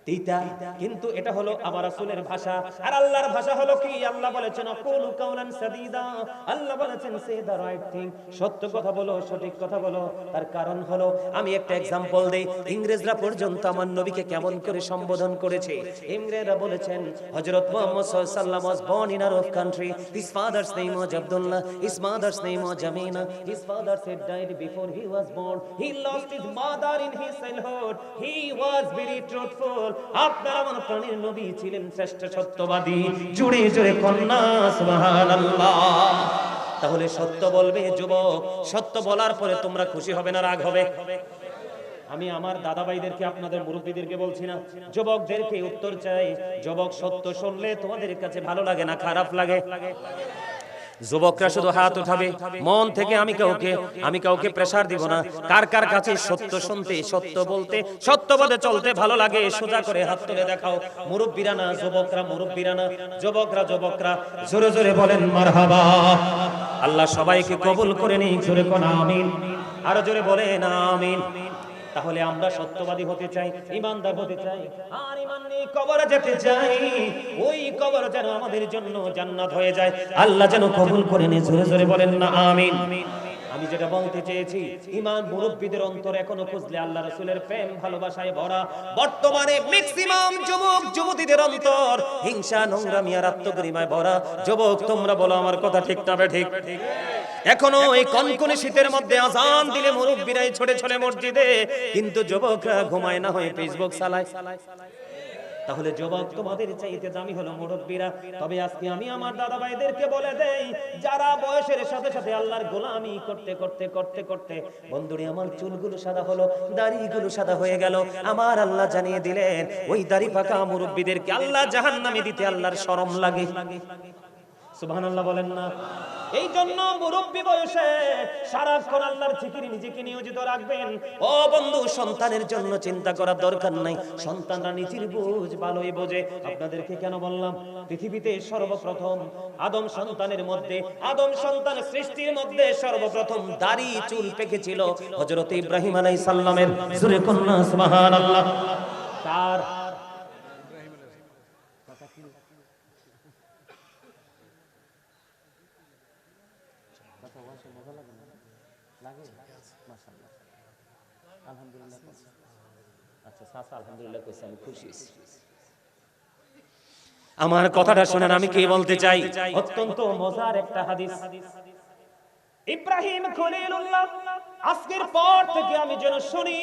তিতা, কিন্তু এটা হলো আমার রাসূলের ভাষা। আর আল্লাহর ভাষা হলো কি? আল্লাহ বলেছেন আকুলু কাওলান সাদীদা, আল্লাহ বলেছেন সে দা রাইট থিং, সত্য কথা বলো, সঠিক কথা বলো। তার কারণ হলো, আমি একটা एग्जांपल দেই, ইংরেজরা পর্যন্ত আমার নবীকে কেমন করে সম্বোধন করেছে। ইংরেজরা বলেছেন হযরত মুহাম্মদ সাল্লাল্লাহু আলাইহি ওয়াসাল্লাম was born in Arab country, his father's name was Abdullah, his mother's name was Jamina, his father said died before he was born, he lost his mother in his childhood, he was very truthful। আপনার আমার প্রাণের নবী ছিলেন শ্রেষ্ঠ সত্যবাদী। জুড়ে জুড়ে কন্যা সুবহানাল্লাহ। তাহলে সত্য বলবে যুবক, সত্য বলার পরে তোমরা খুশি হবে না রাগ হবে? আমি আমার দাদা ভাইদেরকে, আপনাদের মুরব্বীদেরকে বলছি না, যুবকদেরকে উত্তর চাই। যুবক, সত্য শুনলে তোমাদের কাছে ভালো লাগে না খারাপ লাগে? যুবকরা শুধু হাত উঠাবে মন থেকে। আমি কাউকে প্রেসার দিব না। কার কার কাছে সত্য শুনতে, সত্য বলতে, সত্যপথে চলতে ভালো লাগে সোজা করে হাত তুলে দেখাও। মুরব্বিরা না, যুবকরা, মুরব্বিরা না, যুবকরা, যুবকরা জোরে জোরে বলেন মারহাবা। আল্লাহ সবাইকে কবুল করে নিক, জোরে কোন আমিন। আরো জোরে বলেন আমিন। তাহলে আমরা সত্যবাদী হতে চাই, ইমানদার হতে চাই, আর ইমান নিয়ে কবরে যেতে চাই। ওই কবর যেন আমাদের জন্য জান্নাত হয়ে যায়, আল্লাহ যেন কবুল করে নেয়। জোরে জোরে বলেন না আমিন। আমি যেটা বলতে চেয়েছি, ইমান মুরব্বিদের অন্তর এখনো খুঁজলে আল্লাহ রাসূলের প্রেম ভালোবাসায় ভরা। বর্তমানে ম্যাক্সিমাম যুবক যুবতীদের অন্তর হিংসা, নোংরামি আর আত্মগরিমায় ভরা। যুবক, তোমরা বলো আমার কথা ঠিক না ঠিক? এখনো এই কনকনে শীতের মধ্যে আজান দিলে মুরব্বিরাই ছড়ে ছড়ে মসজিদে, কিন্তু যুবকরা ঘুমায় না, হয়ে ফেসবুক চালায়। তাহলে যুবক, তোমাদের চাইতে দামি হলো মুরব্বিরা। তবে আজকে আমি আমার দাদা ভাইদেরকে বলে দেই, যারা বয়সের সাথে সাথে আল্লাহর গোলামি করতে করতে করতে করতে বন্ধুরে আমার চুলগুলো সাদা হলো, দাড়িগুলো সাদা হয়ে গেল, আমার আল্লাহ জানিয়ে দিলেন ওই দাড়ি পাকা মুরব্বিদেরকে আল্লাহ জাহান্নামে দিতে আল্লাহর শরম লাগে। সুবহানাল্লাহ বলেন না? এই জন্য মুরব্বি বয়সে সারাক্ষণ আল্লাহর জিকিরে নিজেকে নিয়োজিত রাখবেন। ও বন্ধু, সন্তানের জন্য চিন্তা করার দরকার নাই, সন্তানরা নিজের বুঝ ভালোই বোঝে। আপনাদেরকে কেন বললাম? পৃথিবীতে সর্বপ্রথম আদম সন্তানের মধ্যে, আদম সন্তান সৃষ্টির মধ্যে সর্বপ্রথম দাড়ি চুল পেকেছিল হযরত ইব্রাহিম আলাইহিস সালামের। জোরে কন্যা সুবহানাল্লাহ। তার আমার কথাটা শুনেন, আমি কি বলতে চাই। অত্যন্ত মজার একটা হাদিস। ইব্রাহিম খলিলুল্লাহ, আজকের পর থেকে আমি যেন শুনি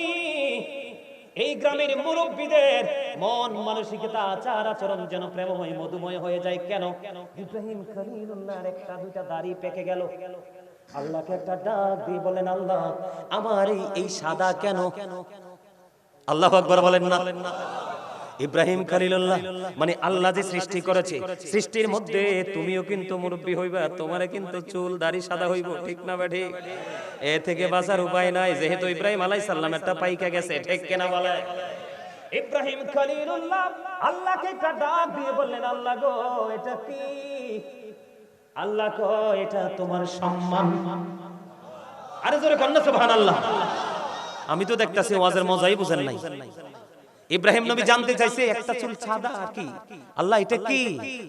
এই গ্রামের মুরব্বীদের মন মানসিকতা আচার আচরণ যেন প্রেমময় মধুময় হয়ে যায়। কেন? ইব্রাহিম খলিলুল্লাহর একটা দুইটা দাড়ি পেকে গেল। আল্লাহকে একটা ডাক দিয়ে বলেন, আল্লাহ আমার এই সাদা কেন? আল্লাহু আকবার বলেন না। ইব্রাহিম খলিলুল্লাহ মানে আল্লাহ যে সৃষ্টি করেছে, সৃষ্টির মধ্যে তুমিও কিন্তু মুরব্বী হইবা, তোমারে কিন্তু চুল দাড়ি সাদা হইব, ঠিক না বেঠি? এ থেকে বাঁচার উপায় নাই, যেহেতু ইব্রাহিম আলাইহিস সালাম একটা পাইকা গেছে, ঠিক কিনা বলে? ইব্রাহিম খলিলুল্লাহ আল্লাহকে একটা ডাক দিয়ে বললেন, আল্লাহ গো এটা কি? আল্লাহ গো এটা তোমার সম্মান। আরে জোরে কন্যা সুবহানাল্লাহ। আমি তো দেখতাছি ওয়াজের মজাই বুঝেন নাই। ইব্রাহিম নবী জানতে চাইছে একটা চুল সাদা কি? আল্লাহ এটা কি?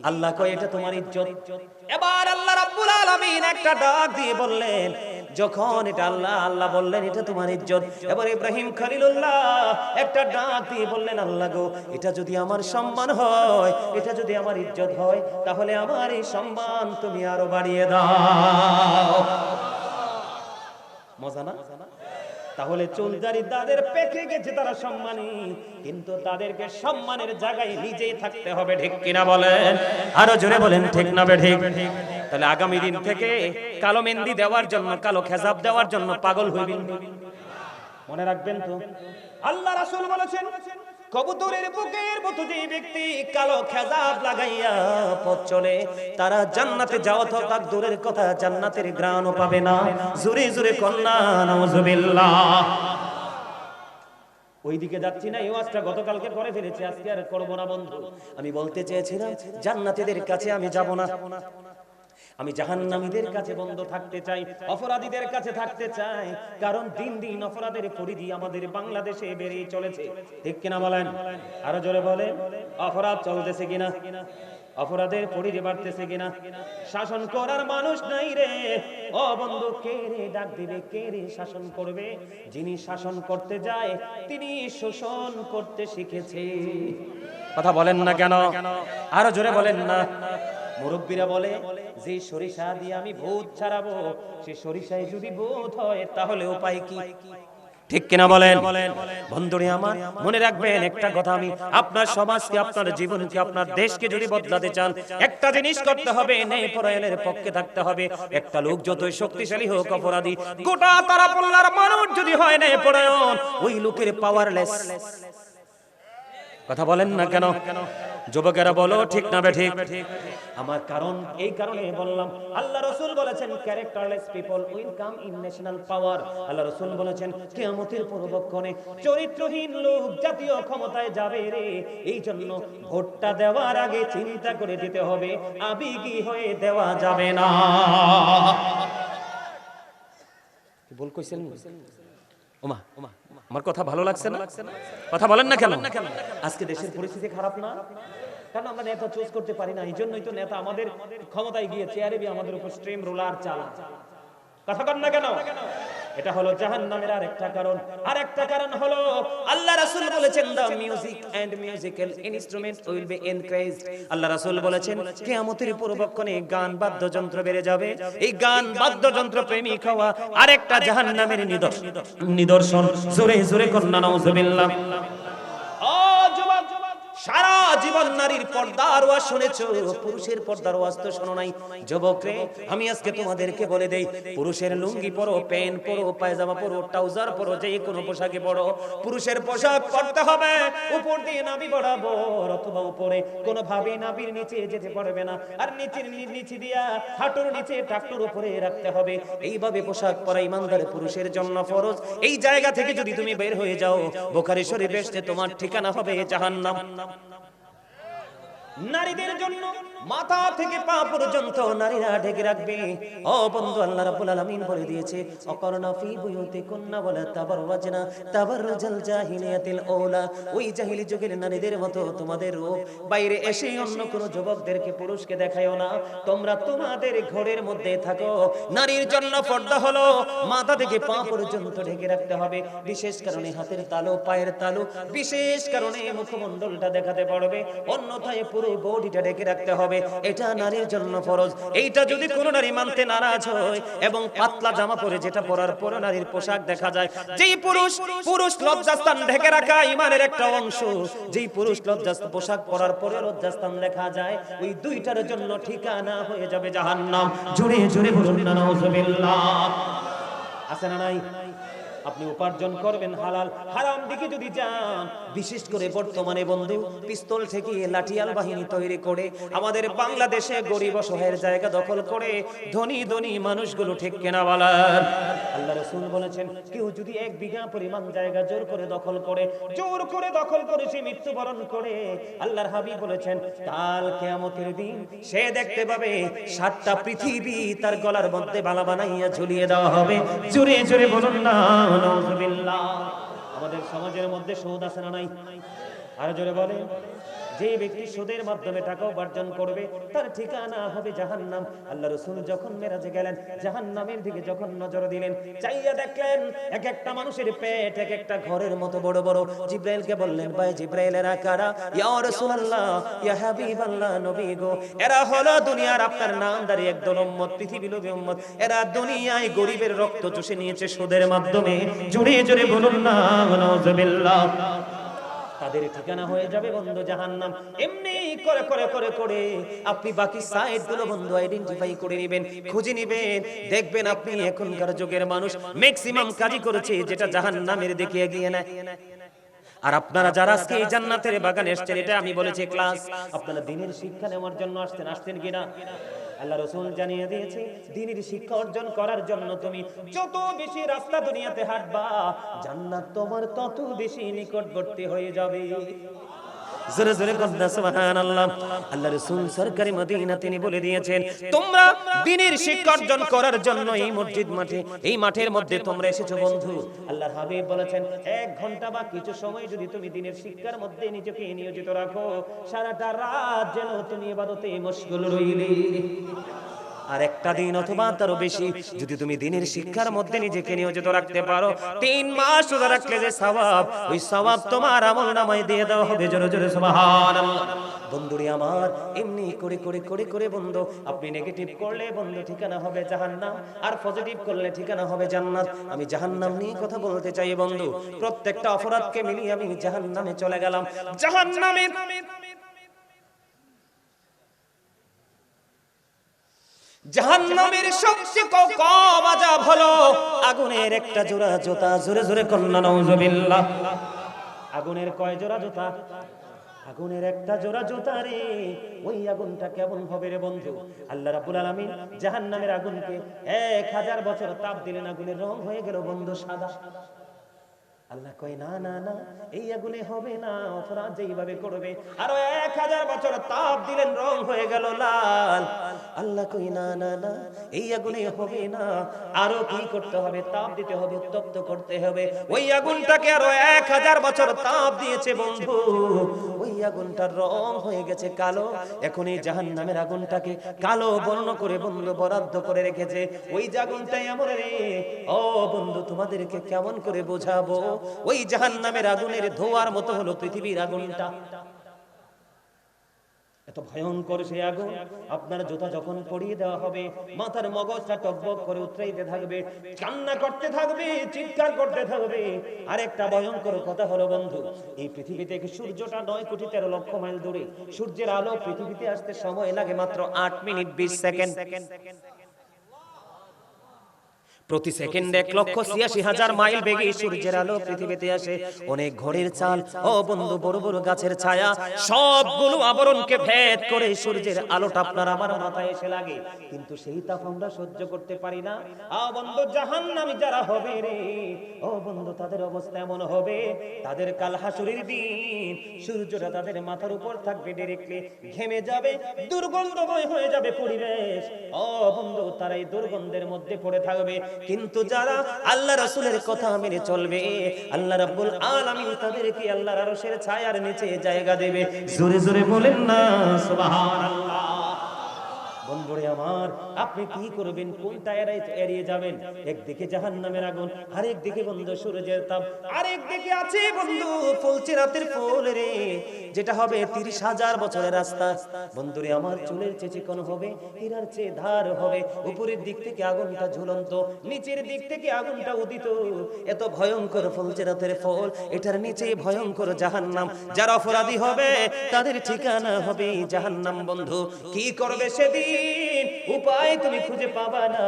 আল্লাহ কয় এটা তোমার ইজ্জত। এবার আল্লাহ রাব্বুল আলামিন একটা ডাক দিয়ে বললেন, যখন এটা আল্লাহ বললেন এটা তোমার ইজ্জত, এবার ইব্রাহিম খলিলুল্লাহ একটা ডাক দিয়ে বললেন, আল্লাহ গো এটা যদি আমার সম্মান হয়, এটা যদি আমার ইজ্জত হয়, তাহলে আমার এই সম্মান তুমি আরো বাড়িয়ে দাও। মজা না? তাহলে চুলদারি তাদের পেকে গেছে, তারা সম্মানী, কিন্তু তাদেরকে সম্মানের জায়গায় নিজেই থাকতে হবে, ঠিক কিনা বলেন? আরো জোরে বলেন ঠিক না বেঠিক? তাহলে আগামী দিন থেকে কালো মেহেন্দি দেওয়ার জন্য, কালো খেজাব দেওয়ার জন্য পাগল হইবেন, মনে রাখবেন তো। আল্লাহ রাসূল বলেছেন, কবুতরের বুকের মতো যে ব্যক্তি কালো খেজাব লাগাইয়া পথ চলে, তারা জান্নাতে যাওয়া তো তাক দূরের কথা, জান্নাতের ঘ্রাণও পাবে না। জোরে জোরে কন্যা নাউজুবিল্লাহ। ওইদিকে যাচ্ছি না, এই ওয়াজটা গতকালকে করে ফেলেছি, আজকে আর করব না বন্ধু। আমি বলতে চেয়েছিলাম জান্নাতীদের কাছে আমি যাব না, আমি জাহান্নামীদের কাছে বন্ধ থাকতে চাই, অপরাধীদের কাছে থাকতে চাই। কারণ দিন দিন অপরাধের পরিধি আমাদের বাংলাদেশে বেড়েই চলেছে, ঠিক কিনা বলেন? আরো জোরে বলেন, অপরাধ চলতেছে কিনা? অপরাধের পরিধি বাড়তেছে কিনা? শাসন করার মানুষ নাই রে। ও বন্ধু, কে রে ডাক দিবে, কে রে শাসন করবে? যিনি শাসন করতে যায় তিনি শোষণ করতে শিখেছে। কথা বলেন না কেন? আরো জোরে বলেন না। মুরব্বীরা বলে যে সরিষা দিয়ে আমি ভূত ছাড়াবো, সে সরিষায় যদি ভূত হয় তাহলে উপায় কি? ঠিক কিনা বলেন? বন্ধুরে আমার, মনে রাখবেন একটা কথা, আমি আপনার সমাজকে, আপনার জীবনকে, আপনার দেশকে যদি বদলাতে চান, একটা জিনিস করতে হবে, ন্যায় পরায়ণের পক্ষে থাকতে হবে। একটা লোক যতই শক্তিশালী হোক, অপরাধী গোটা তারাপল্লার মানুষ যদি হয় ন্যায় পরায়ণ, ওই লোকের পাওয়ারলেস। কথা বলেন না কেন? যুবকেরা বলো ঠিক না বেঠিক? আমার কারণ এই কারণে বললাম, আল্লাহ রাসূল বলেছেন characterless people will come in national power. Allah রাসূল বলেছেন কিয়ামতের পূর্বক্ষণে চরিত্রহীন লোক জাতীয় ক্ষমতায় যাবে রে। এই জন্য ভোটটা দেওয়ার আগে চিন্তা করে দিতে হবে, আবেগী হয়ে দেওয়া যাবে না। কি বল কইছেন? ওমা আমার কথা ভালো লাগছে না? কথা বলেন না কেন? আজকে দেশের পরিস্থিতি খারাপ না? কারণ আমরা নেতা চুজ করতে পারি না, এই জন্যই তো নেতা আমাদের ক্ষমতায় গিয়ে চেয়ারে গিয়ে আমাদের উপর স্ট্রিম রোলার চালায়। কথা বলেন না কেন? এটা হলো জাহান্নামের আরেকটা কারণ। আরেকটা কারণ হলো আল্লাহ রাসূল বলেছেন the music and musical instruments will be increased. Allah রাসূল বলেছেন কিয়ামতের পূর্বক্ষণে গান বাদ্যযন্ত্র বেড়ে যাবে। এই গান বাদ্যযন্ত্র প্রেমিক হওয়া আরেকটা জাহান্নামের নিদর্শন। জোরে জোরে কন্না নাউজুবিল্লাহ। ও যুবক, সারা জীবন নারীর পর্দার ওয়াজ শুনেছো, পুরুষের পর্দার ওয়াজ তো শোনো নাই। যুবক রে, আমি আজকে তোমাদেরকে বলে দেই, পুরুষের লুঙ্গি পরো, প্যান্ট পরো, পায়জামা পরো, ট্রাউজার পরো, যে কোনো পোশাকে পরো, পুরুষের পোশাক পরতে হবে উপর দিয়ে নাভি বরাবর, অথবা উপরে কোনো ভাবে নাভির নিচে যেতে পারবে না, আর নিচের নিচে দিয়া হাঁটুর নিচে টাকটুর উপরে রাখতে হবে। এইভাবে পোশাক পরা ইমানদার পুরুষের জন্য ফরজ। এই জায়গা থেকে যদি তুমি বের হয়ে যাও, বুখারী শরীফে এসেছে তোমার ঠিকানা হবে জাহান্নাম। নারীদের জন্য মাথা থেকে পা পর্যন্ত নারীরা ঢেকে রাখবে। ও বন্ধু, আল্লাহ রাব্বুল আলামিন বলে দিয়েছে অকরনা ফি বুয়ুতিকুন্না ওয়ালা তাবাররাজনা তাবাররুজাল জাহিলিয়াতিল আউলা। ওই জাহিলি যুগের নারীদের মতো তোমাদের রূপ বাইরে এসে অন্য কোন যুবকদেরকে পুরুষকে দেখায়ও না, তোমরা তোমাদের ঘরের মধ্যে থাকো। নারীর জন্য পর্দা হলো মাথা থেকে পা পর্যন্ত ঢেকে রাখতে হবে, বিশেষ কারণে হাতের তালু, পায়ের তালু, বিশেষ কারণে মুখমণ্ডলটা দেখাতে পারবে, অন্যথায় পুরো বডিটা ঢেকে রাখতে হবে। হবে, এটা নারীর জন্য ফরজ। এইটা যদি কোনো নারী মানতে নারাজ হয় এবং পাতলা জামা পরে যেটা পরার পরে নারীর পোশাক দেখা যায়, যেই পুরুষ লজ্জাস্থান ঢেকে রাখা ইমানের একটা অংশ, যেই পুরুষ লজ্জাস্থান পোশাক পরার পরে লজ্জাস্থান দেখা যায়, ওই দুইটার জন্য ঠিকানা হয়ে যাবে জাহান্নাম। জোরে জোরে বলুন না নাউজুবিল্লাহ। আছে না নাই? আপনি উপার্জন করবেন হালাল, হারাম দিকে যদি যান, বিশেষ করে বর্তমানে বন্ধু পিস্তল থেকে লাঠিয়াল বাহিনী তৈরি করে আমাদের বাংলাদেশে গরিব অসহায়ের জায়গা দখল করে ধনী মানুষগুলো ঠিক কেনা বলার। আল্লাহ রাসূল বলেছেন, কেউ যদি 1 বিঘা পরিমাণ জায়গা জোর করে দখল করে সে মৃত্যুবরণ করে, আল্লাহর হাবিব বলেছেন কাল কিয়ামতের দিন সে দেখতে পাবে 7টা পৃথিবী তার গলার মধ্যে বালা বানাইয়া ঝুলিয়ে দেওয়া হবে। জোরে জোরে বলুন না নাউজুবিল্লাহ। আমাদের সমাজের মধ্যে সুদ আছে না নাই? আর জোরে বলেন। যে ব্যক্তি সুদের মাধ্যমে টাকা উপার্জন করবে তার ঠিকানা হবে জাহান্নাম। আল্লাহ রাসূল যখন মেরাজে গেলেন, জাহান্নামের দিকে যখন নজর দিলেন, চাইয়া দেখলেন এক একটা মানুষের পেট এক একটা ঘরের মতো বড় বড়। জিবরাইলকে বললেন, ভাই জিবরাইলের কারা? ইয়া রাসূলুল্লাহ, ইয়া হাবিবাল্লাহ, নবী গো, এরা হলো দুনিয়ার আপনার নামদারি একদল উম্মত, পৃথিবীলোভী উম্মত। এরা দুনিয়ায় গরিবের রক্ত চুষে নিয়েছে সুদের মাধ্যমে। জোরে জোরে বলুন না নাউজুবিল্লাহ। তাদের ঠিকানা হয়ে যাবে বন্ধু জাহান্নাম। এমনি করে করে করে করে আপনি বাকি সাইডগুলো বন্ধু আইডেন্টিফাই করে নেবেন, খুঁজে নেবেন, দেখবেন আপনি এখনকার যুগের মানুষ ম্যাক্সিমাম কাজই করেছে যেটা জাহান্নামের দিকে এগিয়ে নেয়। আর আপনারা যারা আজকে এই জান্নাতের বাগানে এসেছেন, এটা আমি বলেছি ক্লাস, আপনারা দ্বীনের শিক্ষা নেওয়ার জন্য আসছেন কিনা? আল্লাহ রাসূল জানিয়ে দিয়েছে, দ্বীনের শিক্ষা অর্জন করার জন্য তুমি যত বেশি রাস্তা দুনিয়াতে হাঁটবা, জান্নাত তোমার তত বেশি নিকটবর্তী হয়ে যাবে। জোরে জোরে বলুন সুবহানাল্লাহ। আল্লাহ রাসূল সরকারি মদিনা তিনি বলে দিয়েছেন, তোমরা দ্বীনের শিক্ষা অর্জন করার জন্য এই মসজিদ মাঠে, এই মাঠের মধ্যে তোমরা এসেছো বন্ধু। আল্লাহর হাবিব বলেছেন, 1 ঘন্টা বা কিছু সময় যদি তুমি দ্বীনের শিক্ষার মধ্যে নিজেকে নিয়োজিত রাখো, সারাটা রাত যেন তুমি ইবাদতে মশগুল রইলে। আর একটা দিন অথবা তারও বেশি যদি তুমি দ্বীনের শিক্ষার মধ্যে নিজেকে নিয়োজিত রাখতে পারো, 3 মাস রোজা রাখলে যে সওয়াব, ওই সওয়াব তোমার আমলনামায় দিয়ে দেওয়া হবে। জোরে জোরে সুবহানাল্লাহ। বন্ধুরে আমার, এমনি করে করে করে করে বন্ধু আপনি নেগেটিভ করলে বন্ধু ঠিকানা হবে জাহান্নাম, আর পজিটিভ করলে ঠিকানা হবে জান্নাত। আমি জাহান্নাম নিয়ে কথা বলতে চাই বন্ধু। প্রত্যেকটা অপরাধকে মিলিয়ে আমি জাহান্নামে চলে গেলাম। জাহান্নামের সবচেয়ে কম আযাব হলো আগুনের একটা জোড়া জুতা। জোরে জোরে কন্না নাউজুবিল্লাহ। আগুনের কয় জোড়া জুতা? আগুনের একটা জোড়া জুতা রে। ওই আগুনটা কেমন হবে রে বন্ধু? আল্লাহ রাব্বুল আলামিন জাহান্নামের আগুনকে 1000 বছর তাপ দিলেন, আগুনের রং হয়ে গেল বন্ধু সাদা। আল্লাহ কয় না না না, এই আগুনে হবে না, অপরাধ যেইভাবে করবে আরো 1000 বছর তাপ দিলেন, রং হয়ে গেল লাল। আল্লাহ কই না না না, এই আগুনে হবে না, আরো কি করতে হবে? তাপ দিতে হবে, উত্তপ্ত করতে হবে। ওই আগুনটাকে আরো 1000 বছর তাপ দিয়েছে বন্ধু, ওই আগুনটার রং হয়ে গেছে কালো। এখন এই জাহান্নামের আগুনটাকে কালো বর্ণ করে বন্ধু বরাদ্দ করে রেখেছে। ওই আগুনটাই এমন রে, ও বন্ধু তোমাদেরকে কেমন করে বোঝাবো? ওই জাহান্নামের আগুনের ধোঁয়ার মতো হলো পৃথিবীর আগুনটা। এত ভয়ঙ্কর সেই আগুন। আপনার জুতা যখন পরিয়ে দেওয়া হবে, মাথার মগজটা টকবক করে উতরাইতে থাকবে, কান্না করতে থাকবে, চিৎকার করতে থাকবে। আর একটা ভয়ঙ্কর কথা হলো বন্ধু, এই পৃথিবী থেকে সূর্যটা 9,13,00,000 মাইল দূরে। সূর্যের আলো পৃথিবীতে আসতে সময় লাগে মাত্র 8 মিনিট 20 সেকেন্ড। প্রতি সেকেন্ডে 1,86,000 মাইল বেগে সূর্যের আলো পৃথিবীতে আসে। অনেক ঘরের চাল, ও বন্ধু বড় বড় গাছের ছায়া, সবগুলো আবরণকে ভেদ করে সূর্যের আলোটা আপনার আমার মাথায় এসে লাগে। কিন্তু সেই তাপ আমরা সহ্য করতে পারি না। বন্ধু জাহান্নামী যারা হবে রে, ও বন্ধু তাদের অবস্থা এমন হবে, তাদের কাল হাসুরের দিন সূর্যটা তাদের মাথার উপর থাকবে, ডাইরেক্টলি ঘেমে যাবে, দুর্গন্ধময় হয়ে যাবে পরিবেশ। ও বন্ধু তারা এই দুর্গন্ধের মধ্যে পড়ে থাকবে। কিন্তু যারা আল্লাহ রাসূলের কথা মেনে চলবে, আল্লাহ রাব্বুল আলামিন তাদেরকে আল্লাহর আরশের ছায়ার নিচে জায়গা দেবে। জোরে জোরে বলেন না সুবহানাল্লাহ। বন্ধুরে আমার, আপনি কি করবেন? কোনটা এড়িয়ে যাবেন? একদিকে জাহান্নামের আগুন, আরেক দিকে বন্ধু সূর্যের তাপ, আরেক দিকে আছে বন্ধু ফুলচিরাতের ফুল রে, যেটা হবে 30,000 বছরের রাস্তা। বন্ধুরে আমার, চুলের চেয়ে চিকন হবে, হীরার চেয়ে ধার হবে, উপরের দিক থেকে আগুনটা ঝুলন্ত, নিচের দিক থেকে আগুনটা উদিত। এত ভয়ঙ্কর ফুলচিরাতের ফল, এটার নিচে ভয়ঙ্কর জাহান্নাম। যারা অপরাধী হবে তাদের ঠিকানা হবে জাহান্নাম। বন্ধু কি করবে সেদিন? উপায় তুমি খুঁজে পাবা না।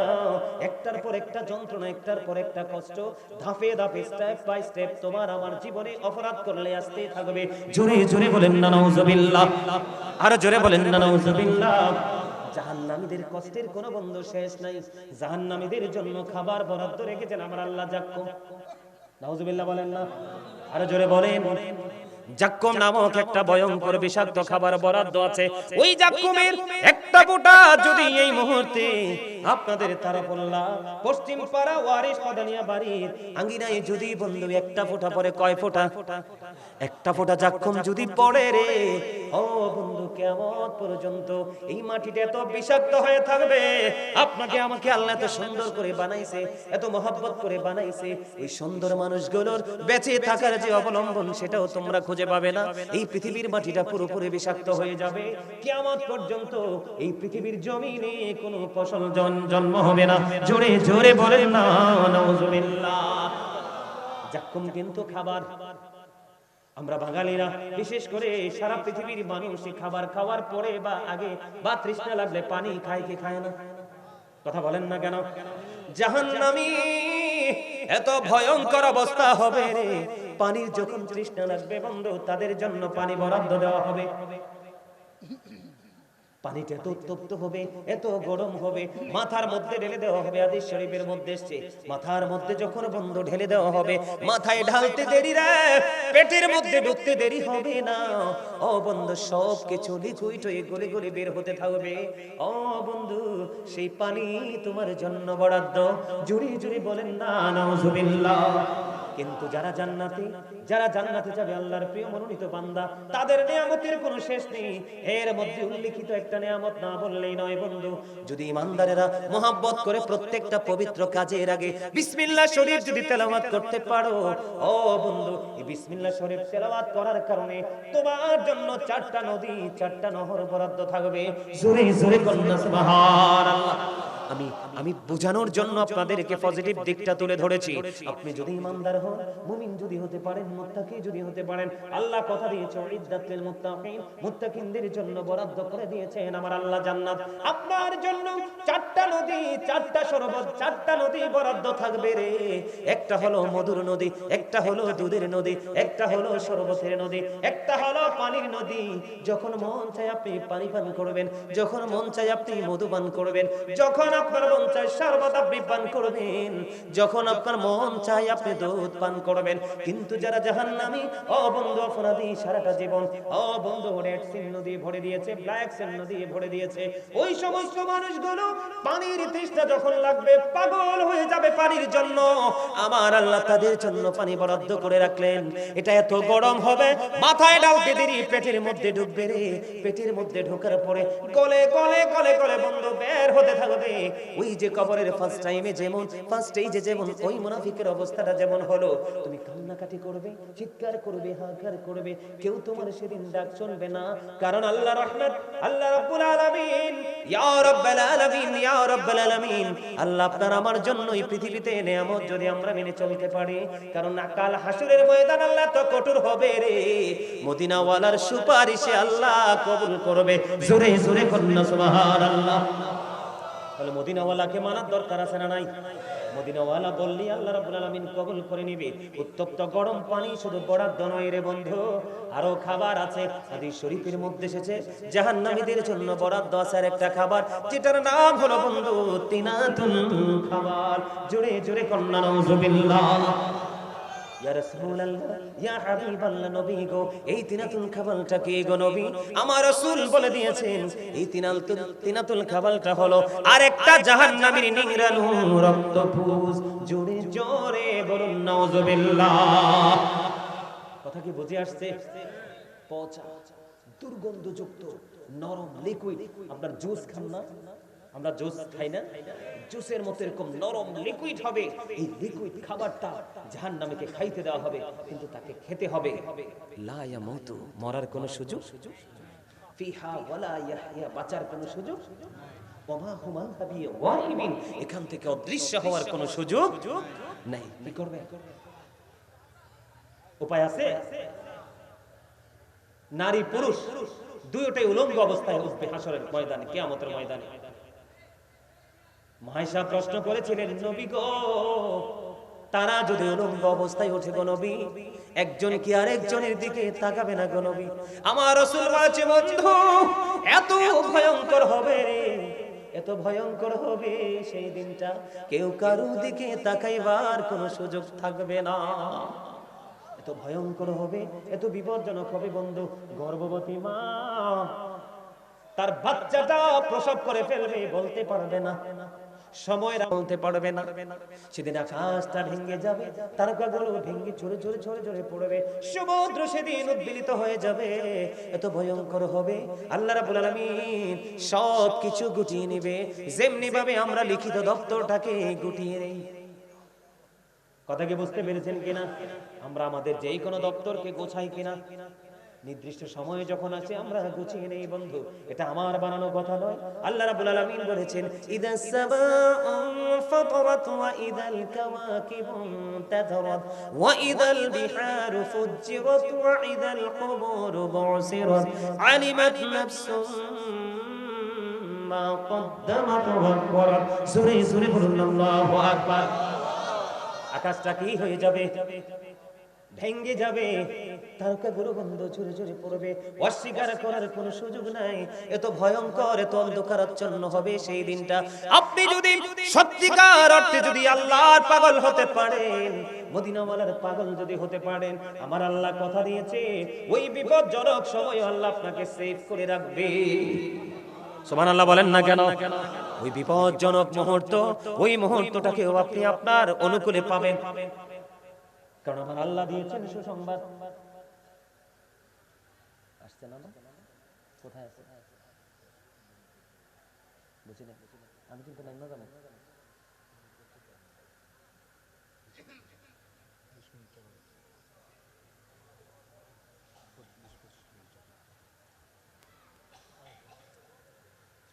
একটার পর একটা যন্ত্রণা, একটার পর একটা কষ্ট, ধাপে ধাপে স্টেপ বাই স্টেপ তোমার আমার জীবনে অপরাধ করলে আসতে থাকবে। জোরে জোরে বলেন না নাউজুবিল্লাহ, আর জোরে বলেন না নাউজুবিল্লাহ। জাহান্নামীদের কষ্টের কোনো বন্ধু শেষ নাই। জাহান্নামীদের জন্য খাবার বরাদ্দ রেখেছেন আমার আল্লাহ। যাক্কুম, নাউজুবিল্লাহ বলেন না, আর জোরে বলেন। জাক্কুম নামক একটা ভয়ঙ্কর বিষাক্ত খাবার বরাদ্দ আছে। ওই জাক্কুমের একটা ফোঁটা যদি এই মুহূর্তে আপনাদের তারাপল্লা পশ্চিম পাড়া ওয়ারিশ মাদানিয়া বাড়ির আঙ্গিনায় যদি বন্ধু একটা ফোঁটা পড়ে, কয় ফোঁটা? একটা ফোঁটা জাক্কুম যদি পড়ে রে, ও বন্ধু, কিয়ামত পর্যন্ত এই মাটিটা এত বিষাক্ত হয়ে থাকবে। আপনাকে আমাকে আল্লাহ এত সুন্দর করে বানাইছে, এত মহব্বত করে বানাইছে, এই সুন্দর মানুষগুলোর বেঁচে থাকার যে অবলম্বন সেটাও তোমরা খুঁজে পাবে না। এই পৃথিবীর মাটিটা পুরোপুরি বিষাক্ত হয়ে যাবে। কিয়ামত পর্যন্ত এই পৃথিবীর জমিনে কোনো ফসল জন্ম হবে না। জোরে জোরে বলেন না নাউজুবিল্লাহ। জাক্কুম কিন্তু খাবার। আমরা বাঙালিরা বিশেষ করে সারা পৃথিবীর মানুষ খাবার খাওয়ার পরে বা আগে বা তৃষ্ণা লাগলে পানি খায় কি খায় না? কথা বলেন না কেন? জাহান্নামী এত ভয়ঙ্কর অবস্থা হবে রে, পানির যখন তৃষ্ণা লাগবে বন্ধু, তাদের জন্য পানি বরাদ্দ দেওয়া হবে। পানিটা এত উত্তপ্ত হবে, এত গরম হবে, মাথার মধ্যে ঢেলে দেওয়া হবে। হাদিস শরীফের মধ্যে এসেছে, মাথার মধ্যে যখন বন্ধু ঢেলে দেওয়া হবে, মাথায় ঢালতে দেরি রে, পেটের মধ্যে ঢুকতে দেরি হবে না। ও বন্ধু, সব কিছু লিকুইড হয়ে গলে গলে বের হতে থাকবে। ও বন্ধু, সেই পানি তোমার জন্য বরাদ্দ। জুড়ি জুড়ি বলেন না নাউজুবিল্লাহ। কিন্তু যারা জান্নাতে যাবে, আল্লাহর প্রিয় মনোনীত বান্দা, তাদের নিয়ামতের কোনো শেষ নেই। এর মধ্যে উল্লেখিত একটা নিয়ামত না বললেই নয় বন্ধু। যদি ইমানদারেরা মুহাব্বত করে প্রত্যেকটা পবিত্র কাজের আগে বিসমিল্লাহ শরীফ যদি তেলাওয়াত করতে পারো, ও বন্ধু, এই বিসমিল্লাহ শরীফ তেলাওয়াত করার কারণে তোমার জন্য 4টা নদী, 4টা নহর বরাদ্দ থাকবে। জোরে জোরে কন্যা সুবহানাল্লাহ। আমি বোঝানোর জন্য আপনাদেরকে পজিটিভ দিকটা তুলে ধরেছি। আপনি যদি ইমানদার হন, মুমিন যদি হতে পারেন, মুত্তাকি যদি হতে পারেন, আল্লাহ কথা দিয়েছে ইদ্দাতুল মুত্তাকিন, মুত্তাকিনদের জন্য বরাদ্দ করে দিয়েছেন আমার আল্লাহ জান্নাত। আপনার জন্য 4টা নদী, 4টা শরবত, 4টা নদী বরাদ্দ থাকবে রে। একটা হলো মধুর নদী, একটা হলো দুধের নদী, একটা হলো শরবতের নদী, একটা হলো পানির নদী। যখন মন চায় আপনি পানি পান করবেন, যখন মন চায় আপনি মধু পান করবেন, যখন আপনার মন চায় শরবত আপনি পান করবেন, যখন আপনার মন চায় আপনি দুধ পান করবেন। কিন্তু যারা জাহান্নামী, ও বন্ধু, অপরাধী সারাটা জীবন, ও বন্ধু, রেড সি নদী ভরে দিয়েছে, ব্ল্যাক সি নদী ভরে দিয়েছে, ওই সমস্ত মানুষগুলো পানির তৃষ্ণা যখন লাগবে পাগল হয়ে যাবে পানির জন্য। আমার আল্লাহ তাদের জন্য পানি বরাদ্দ করে রাখলেন। এটা এত গরম হবে, মাথায় ডালতে দেরি পেটের মধ্যে ঢুকবে রে। পেটের মধ্যে ঢোকার পরে গলে গলে গলে গলে বন্ধু বের হতে থাকবে। ওই যে কবরের ফার্স্ট টাইমে যেমন, ফার্স্ট স্টেজে যেমন ওই মুনাফিকের অবস্থাটা যেমন হলো, তুমি কান্নাকাটি করবে, চিৎকার করবে, হাহাকার করবে, কেউ তোমার সেদিন ডাক শুনবে না। কারণ আল্লাহ রহমত, আল্লাহ রাব্বুল আলামিন, ইয়া রাব্বাল আলামিন, ইয়া রাব্বাল আলামিন, আল্লাহ আপনার আমার জন্য এই পৃথিবীতে নিয়ামত যদি আমরা মেনে চলতে পারি, কারণ কাল হাসরের ময়দান আল্লাহ তো কঠোর হবে রে। মদিনা ওয়ালার সুপারিশে আল্লাহ কবুল করবে। জোরে জোরে কন্যা সুবহানাল্লাহ। তাহলে মদিনাওয়ালাকে মানার দরকার আছে না নাই? মদিনাওয়ালা বললি আল্লাহ রাব্বুল আলামিন কবুল করে নিবে। উত্তপ্ত গরম পানি শুধু বরাদ্দ নয় রে বন্ধু, আরো খাবার আছে। হাদিস শরীফের মধ্যে এসেছে জাহান্নামীদের জন্য বরাদ্দ আছে আর একটা খাবার, যেটার নাম হলো বন্ধু তিনাতুল খাবার। জোরে জোরে কন্যা নাউজুবিল্লাহ। ইয়া রাসূলুল্লাহ, ইয়া হাবিবাল্লাহ, নবী গো, এই তিনাতুল খাবারটা কি গো নবী? আমার রাসূল বলে দিয়েছেন এই তিনাতুল খাবারটা হলো আরেকটা জাহান্নামীর নিংড়ানো রক্তপুষ। জোরে জোরে বলুন নাউজুবিল্লাহ। কথা কি বুঝে আসছে? পচা, দুর্গন্ধযুক্ত, নরম লিকুইড। আপনার জুস খান না, আমরা জুস খাই না, জুসের মতো এরকম নরম লিকুইড হবে। এই লিকুইড খাবারটা জাহান্নামীকে খাইতে দেওয়া হবে, কিন্তু তাকে খেতে হবে। লা ইয়ামুতু, মরার কোনো সুযোগ, ফিহা ওয়ালা ইয়াহইয়া, বাঁচার কোনো সুযোগ, ওমা হুম আনহা বিগাইবিন, এখান থেকে অদৃশ্য হওয়ার কোনো সুযোগ নাই। কি করবে? উপায় আছে? নারী পুরুষ দুইটাই উলঙ্গ অবস্থায় উঠবে হাসরের ময়দানে, কিয়ামতের ময়দানে। মায়েশা প্রশ্ন করেছিলেন, নবী গো, তারা যদি উলঙ্গ অবস্থায় ওঠে গো নবী, একজন কি আরেকজনের দিকে তাকাবে না গো নবী? আমার রাসূল বলেছে, বন্ধু এত ভয়ঙ্কর হবে রে, এত ভয়ঙ্কর হবে সেই দিনটা, কেউ কারো দিকে তাকাইবার কোনো সুযোগ থাকবে না। এত ভয়ঙ্কর হবে, এত বিপজ্জনক হবে বন্ধু। গর্ভবতী মা তার বাচ্চাটা প্রসব করে ফেলবে, বলতে পারবে না, সময় বলতে পারবে না। সেদিন আকাশটা ভেঙে যাবে, তারকাগুলো ভেঙে ঝরে ঝরে ঝরে ঝরে পড়বে, সমুদ্র সেদিন উদ্বেলিত হয়ে যাবে। এত ভয়ঙ্কর হবে, আল্লাহ রাব্বুল আলামিন সব কিছু গুটিয়ে নেবে, যেমনি ভাবে আমরা লিখিত দপ্তরটাকে গুটিয়ে নেই। কথা কি বুঝতে পেরেছেন কিনা? আমরা আমাদের যেই কোনো দপ্তরকে গোছাই কিনা, নির্দিষ্ট সময়ে যখন আছে আমরা গুছিয়ে নেই বন্ধু। এটা আমার বানানো কথা নয়, আল্লাহ রাব্বুল আলামিন বলেছেন, ইদাস সামাউ ফাতারাত ওয়া ইদাল কাওয়াকিবু তাদারাত ওয়া ইদাল বিহারু ফুজ্জিরাত ওয়া ইদাল কুবুরু বুসিরাত আলিমাত নাফসুম মা কদ্দামাত ওয়া আখবারাত। সূরা সূরা বলুন আল্লাহু আকবার। আকাশটা কি হয়ে যাবে? ভেঙে যাবে, তারকাগুলো বন্ধ ঝরে ঝরে পড়বে, অস্বীকার করার কোনো সুযোগ নাই। এত ভয়ঙ্কর, এত অন্ধকারাচ্ছন্ন হবে সেই দিনটা। আপনি যদি সত্যিকার অর্থে যদি আল্লাহর পাগল হতে পারেন, মদিনাওয়ালার পাগল যদি হতে পারেন, আমার আল্লাহ কথা দিয়েছে ওই বিপজ্জনক সময় আল্লাহ আপনাকে সেভ করে রাখবে। সুবহানাল্লাহ বলেন না কেন? ওই বিপজ্জনক মুহূর্ত, ওই মুহূর্তটাকে আপনি আপনার অনুকূলে পাবেন, কারণ আমার আল্লাহ দিয়েছেন সুসংবাদ। আসছে না? কোথায় আছে? বুঝি না, আমি কিন্তু নাই না জানো।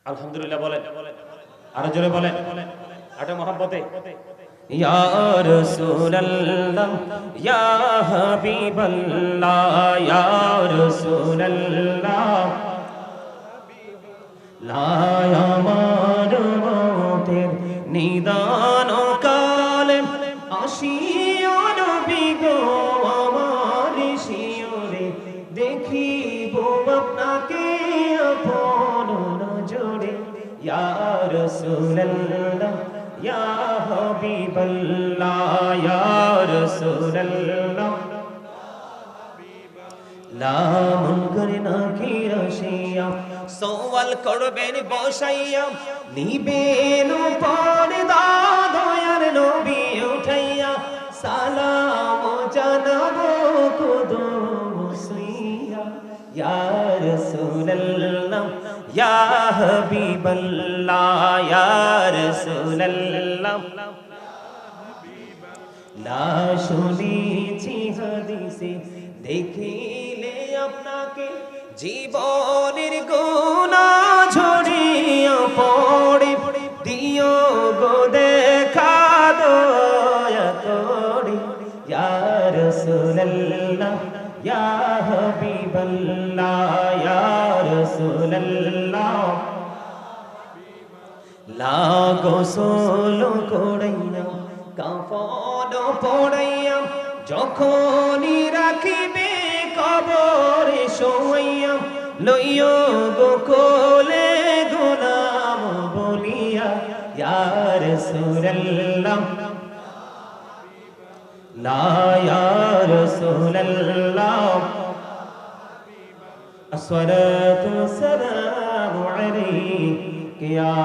আলহামদুলিল্লাহ বলেন, আরো জোরে বলেন, আটা মহব্বতে। ইয়া রাসূলুল্লাহ ইয়া হাবিবাল্লাহ ইয়া রাসূলুল্লাহ, লা আমার মতের নিদান কালে আসিও নবী গো, আমার শিয়রে দেখিব আপনাকে আপন নজরে। ইয়া রাসূলুল্লাহ ইয়া হাবিবাল্লাহ ইয়া রাসূলুল্লাহ, লা মুনকার নাকির আসিয়া সওয়াল করবেন বসাইয়া, নিবেন পর্দা দয়ার নবী উঠাইয়া, সালাম জানাবো কুদুম সুইয়া। ইয়া রাসূলুল্লাহ ইয়া হাবিবাল্লাহ ইয়া রাসূলুল্লাহ, লা শুনেছি হাদিসে দেখিলে আপনাকে, জীবনের গুনাহ ঝরিয়া পড়ে, দিও গো দেখা দয়া করে। ইয়া রাসূলুল্লাহ ইয়া হাবিবাল্লাহ ইয়া রাসূলুল্লাহ, লা গোসল করাইয়া কাফন পড়াইয়া, যখনই রাখিবে কবরে শোয়াইয়া, লইও গো কোলে গোলাম বলিয়া। ইয়া রাসূলুল্লাহ লা ইয়া রাসূলুল্লাহ, আসসালাতু ওয়াসসালামু আলাইকা ইয়া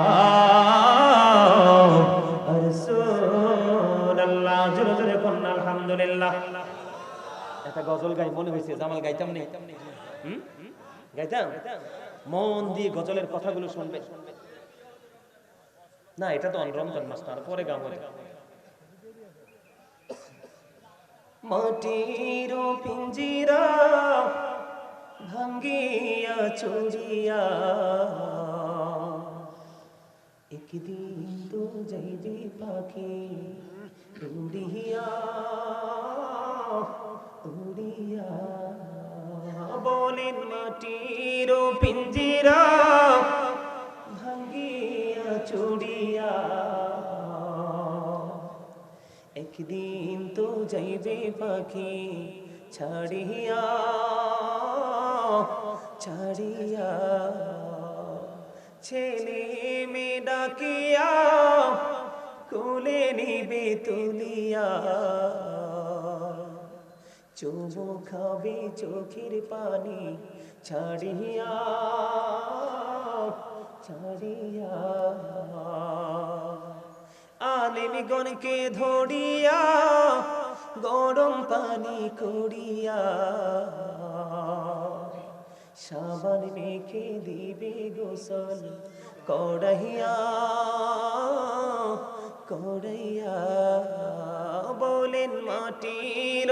রাসূলুল্লাহ। জোরে জোরে বলুন আলহামদুলিল্লাহ। একটা গজল গাই মনে হয়েছে, জামাল গাইতাম নেই? গাইতাম? মন দিয়ে গজলের কথাগুলো শুনবে। না, এটা তো রমজান মাস, তারপরে গান হবে। মাটির পিঞ্জিরা ভাঙ্গিয়া চুরিয়া একদিন তো যাইবে পাখি উড়িয়া উড়িয়া। বলেন মাটির পিঞ্জিরা ভাঙ্গিয়া চুরিয়া একদিন তো যাইবে পাখি ছাড়িয়া ছাড়িয়া। ছেলে মেয়ে ডাকিয়া কোলে নিবে তুলিয়া চুমু খাবে চোখের পানি ছাড়িয়া ছাড়িয়া। আলেমগণকে ধরিয়া গরম পানি করিয়া সাবান মেখে দিবে গোসল করাইয়া করাইয়া। বলেন মাটির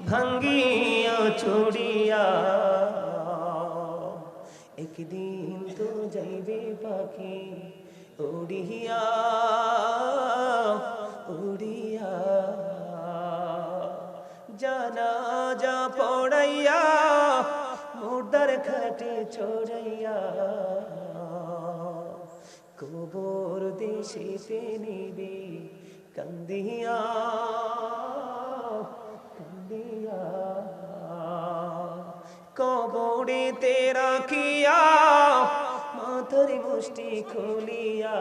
ভাঙ্গিয়া ছড়িয়া একদিন তো যাইবে পাখি উড়িয়া উড়িয়া। জানাজা পড়াইয়া মুর্দার খাটে চড়াইয়া কবর দেশেতে নিবে কান্দিয়া কান্দিয়া। কবরেতে রাখিয়া মাথার মুষ্টি খুলিয়া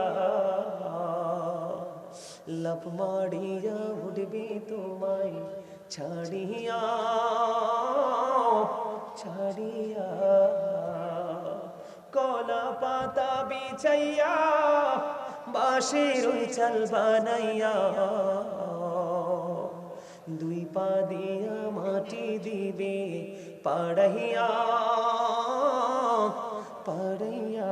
লাফ মারিয়া উঠবে তোমায় ছাড়িয়া ছাড়িয়া। কলা পাতা বিছাইয়া বাঁশের চাল বানাইয়া দুই পা দিয়া মাটি দিবে পাড়াইয়া পাড়াইয়া।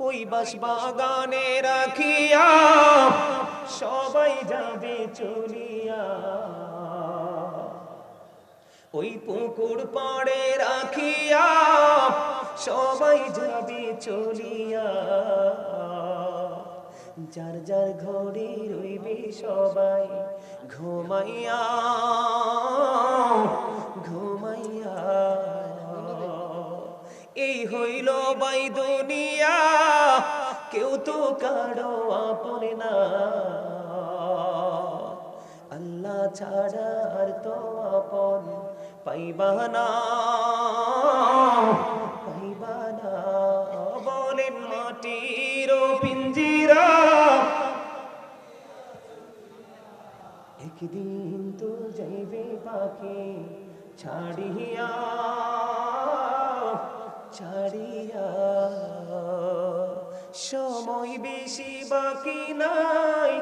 ওই বাস বাগানে রাখিয়া সবাই যাবে চলিয়া ওই পুকুর পাড়ে রাখিয়া সবাই যাবে চলিয়া। যার যার ঘরে রইবে সবাই ঘুমাইয়া ঘুমাইয়া। এই হইল বাই দুনিয়া কেউ তো কারো আপন না আল্লাহ ছাড়া আর তো আপন পাইবা না পাইবা না। বলেন মাটির পিঞ্জিরা একদিন তো যাইবে পাখি ছাড়িয়া ছাড়িয়া। সময় বেশি বাকি নাই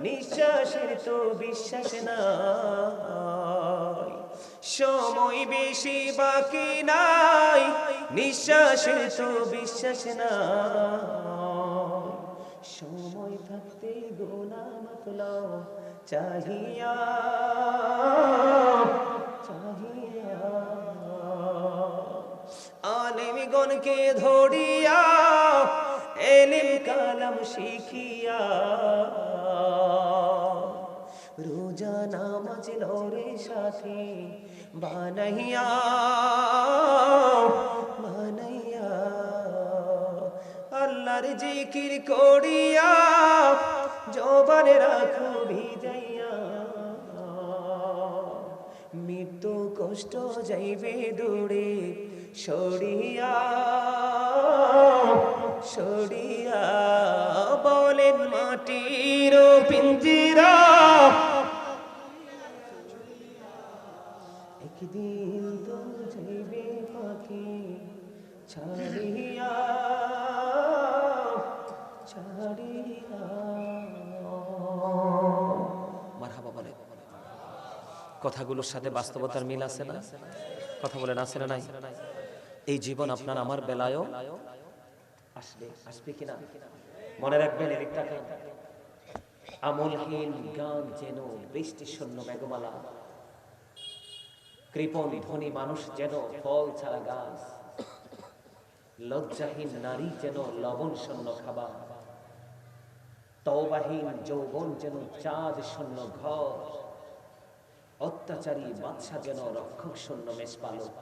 নিঃশ্বাসের তো বিশ্বাস নাই। সময় বেশি বাকি নাই নিঃশ্বাসের তো বিশ্বাস নাই। সময় থাকতে গোনা মাতলা চাহিয়া চাহিয়া। আলেমগণকে ধরিয়া এলিম কালাম শিখিয়া রোজা নামাজ লরে সাথে বানাইয়া বানাইয়া। আল্লাহর জিকির করিয়া জবান রাখো ভিজাইয়া মৃত্যু কষ্ট যাইবে দূরে সরিয়া সরিয়া। বলেন মাটির পিঞ্জিরা একদিন তো যাইবে পাখি ছাড়িয়া ছাড়িয়া। মারহাবা বলেন। কথাগুলোর সাথে বাস্তবতার মিল আছে না? কথা বলেন আছে না নাই? এই জীবন আপনার আমার বেলায়ও আসবে, আসবে কিনা মনে রাখবেন। এদিক তাকান, আমলহীন গান যেন বৃষ্টি শূন্য মেঘমালা, কৃপণ ধনী মানুষ যেন ফল ছাড়া গাছ, লজ্জাহীন নারী যেন লবণ শূন্য খাবার, তওবাহীন যৌবন যেন চাঁদ শূন্য ঘর, অত্যাচারী বাদশা যেন রক্ষক শূন্য মেষপালক।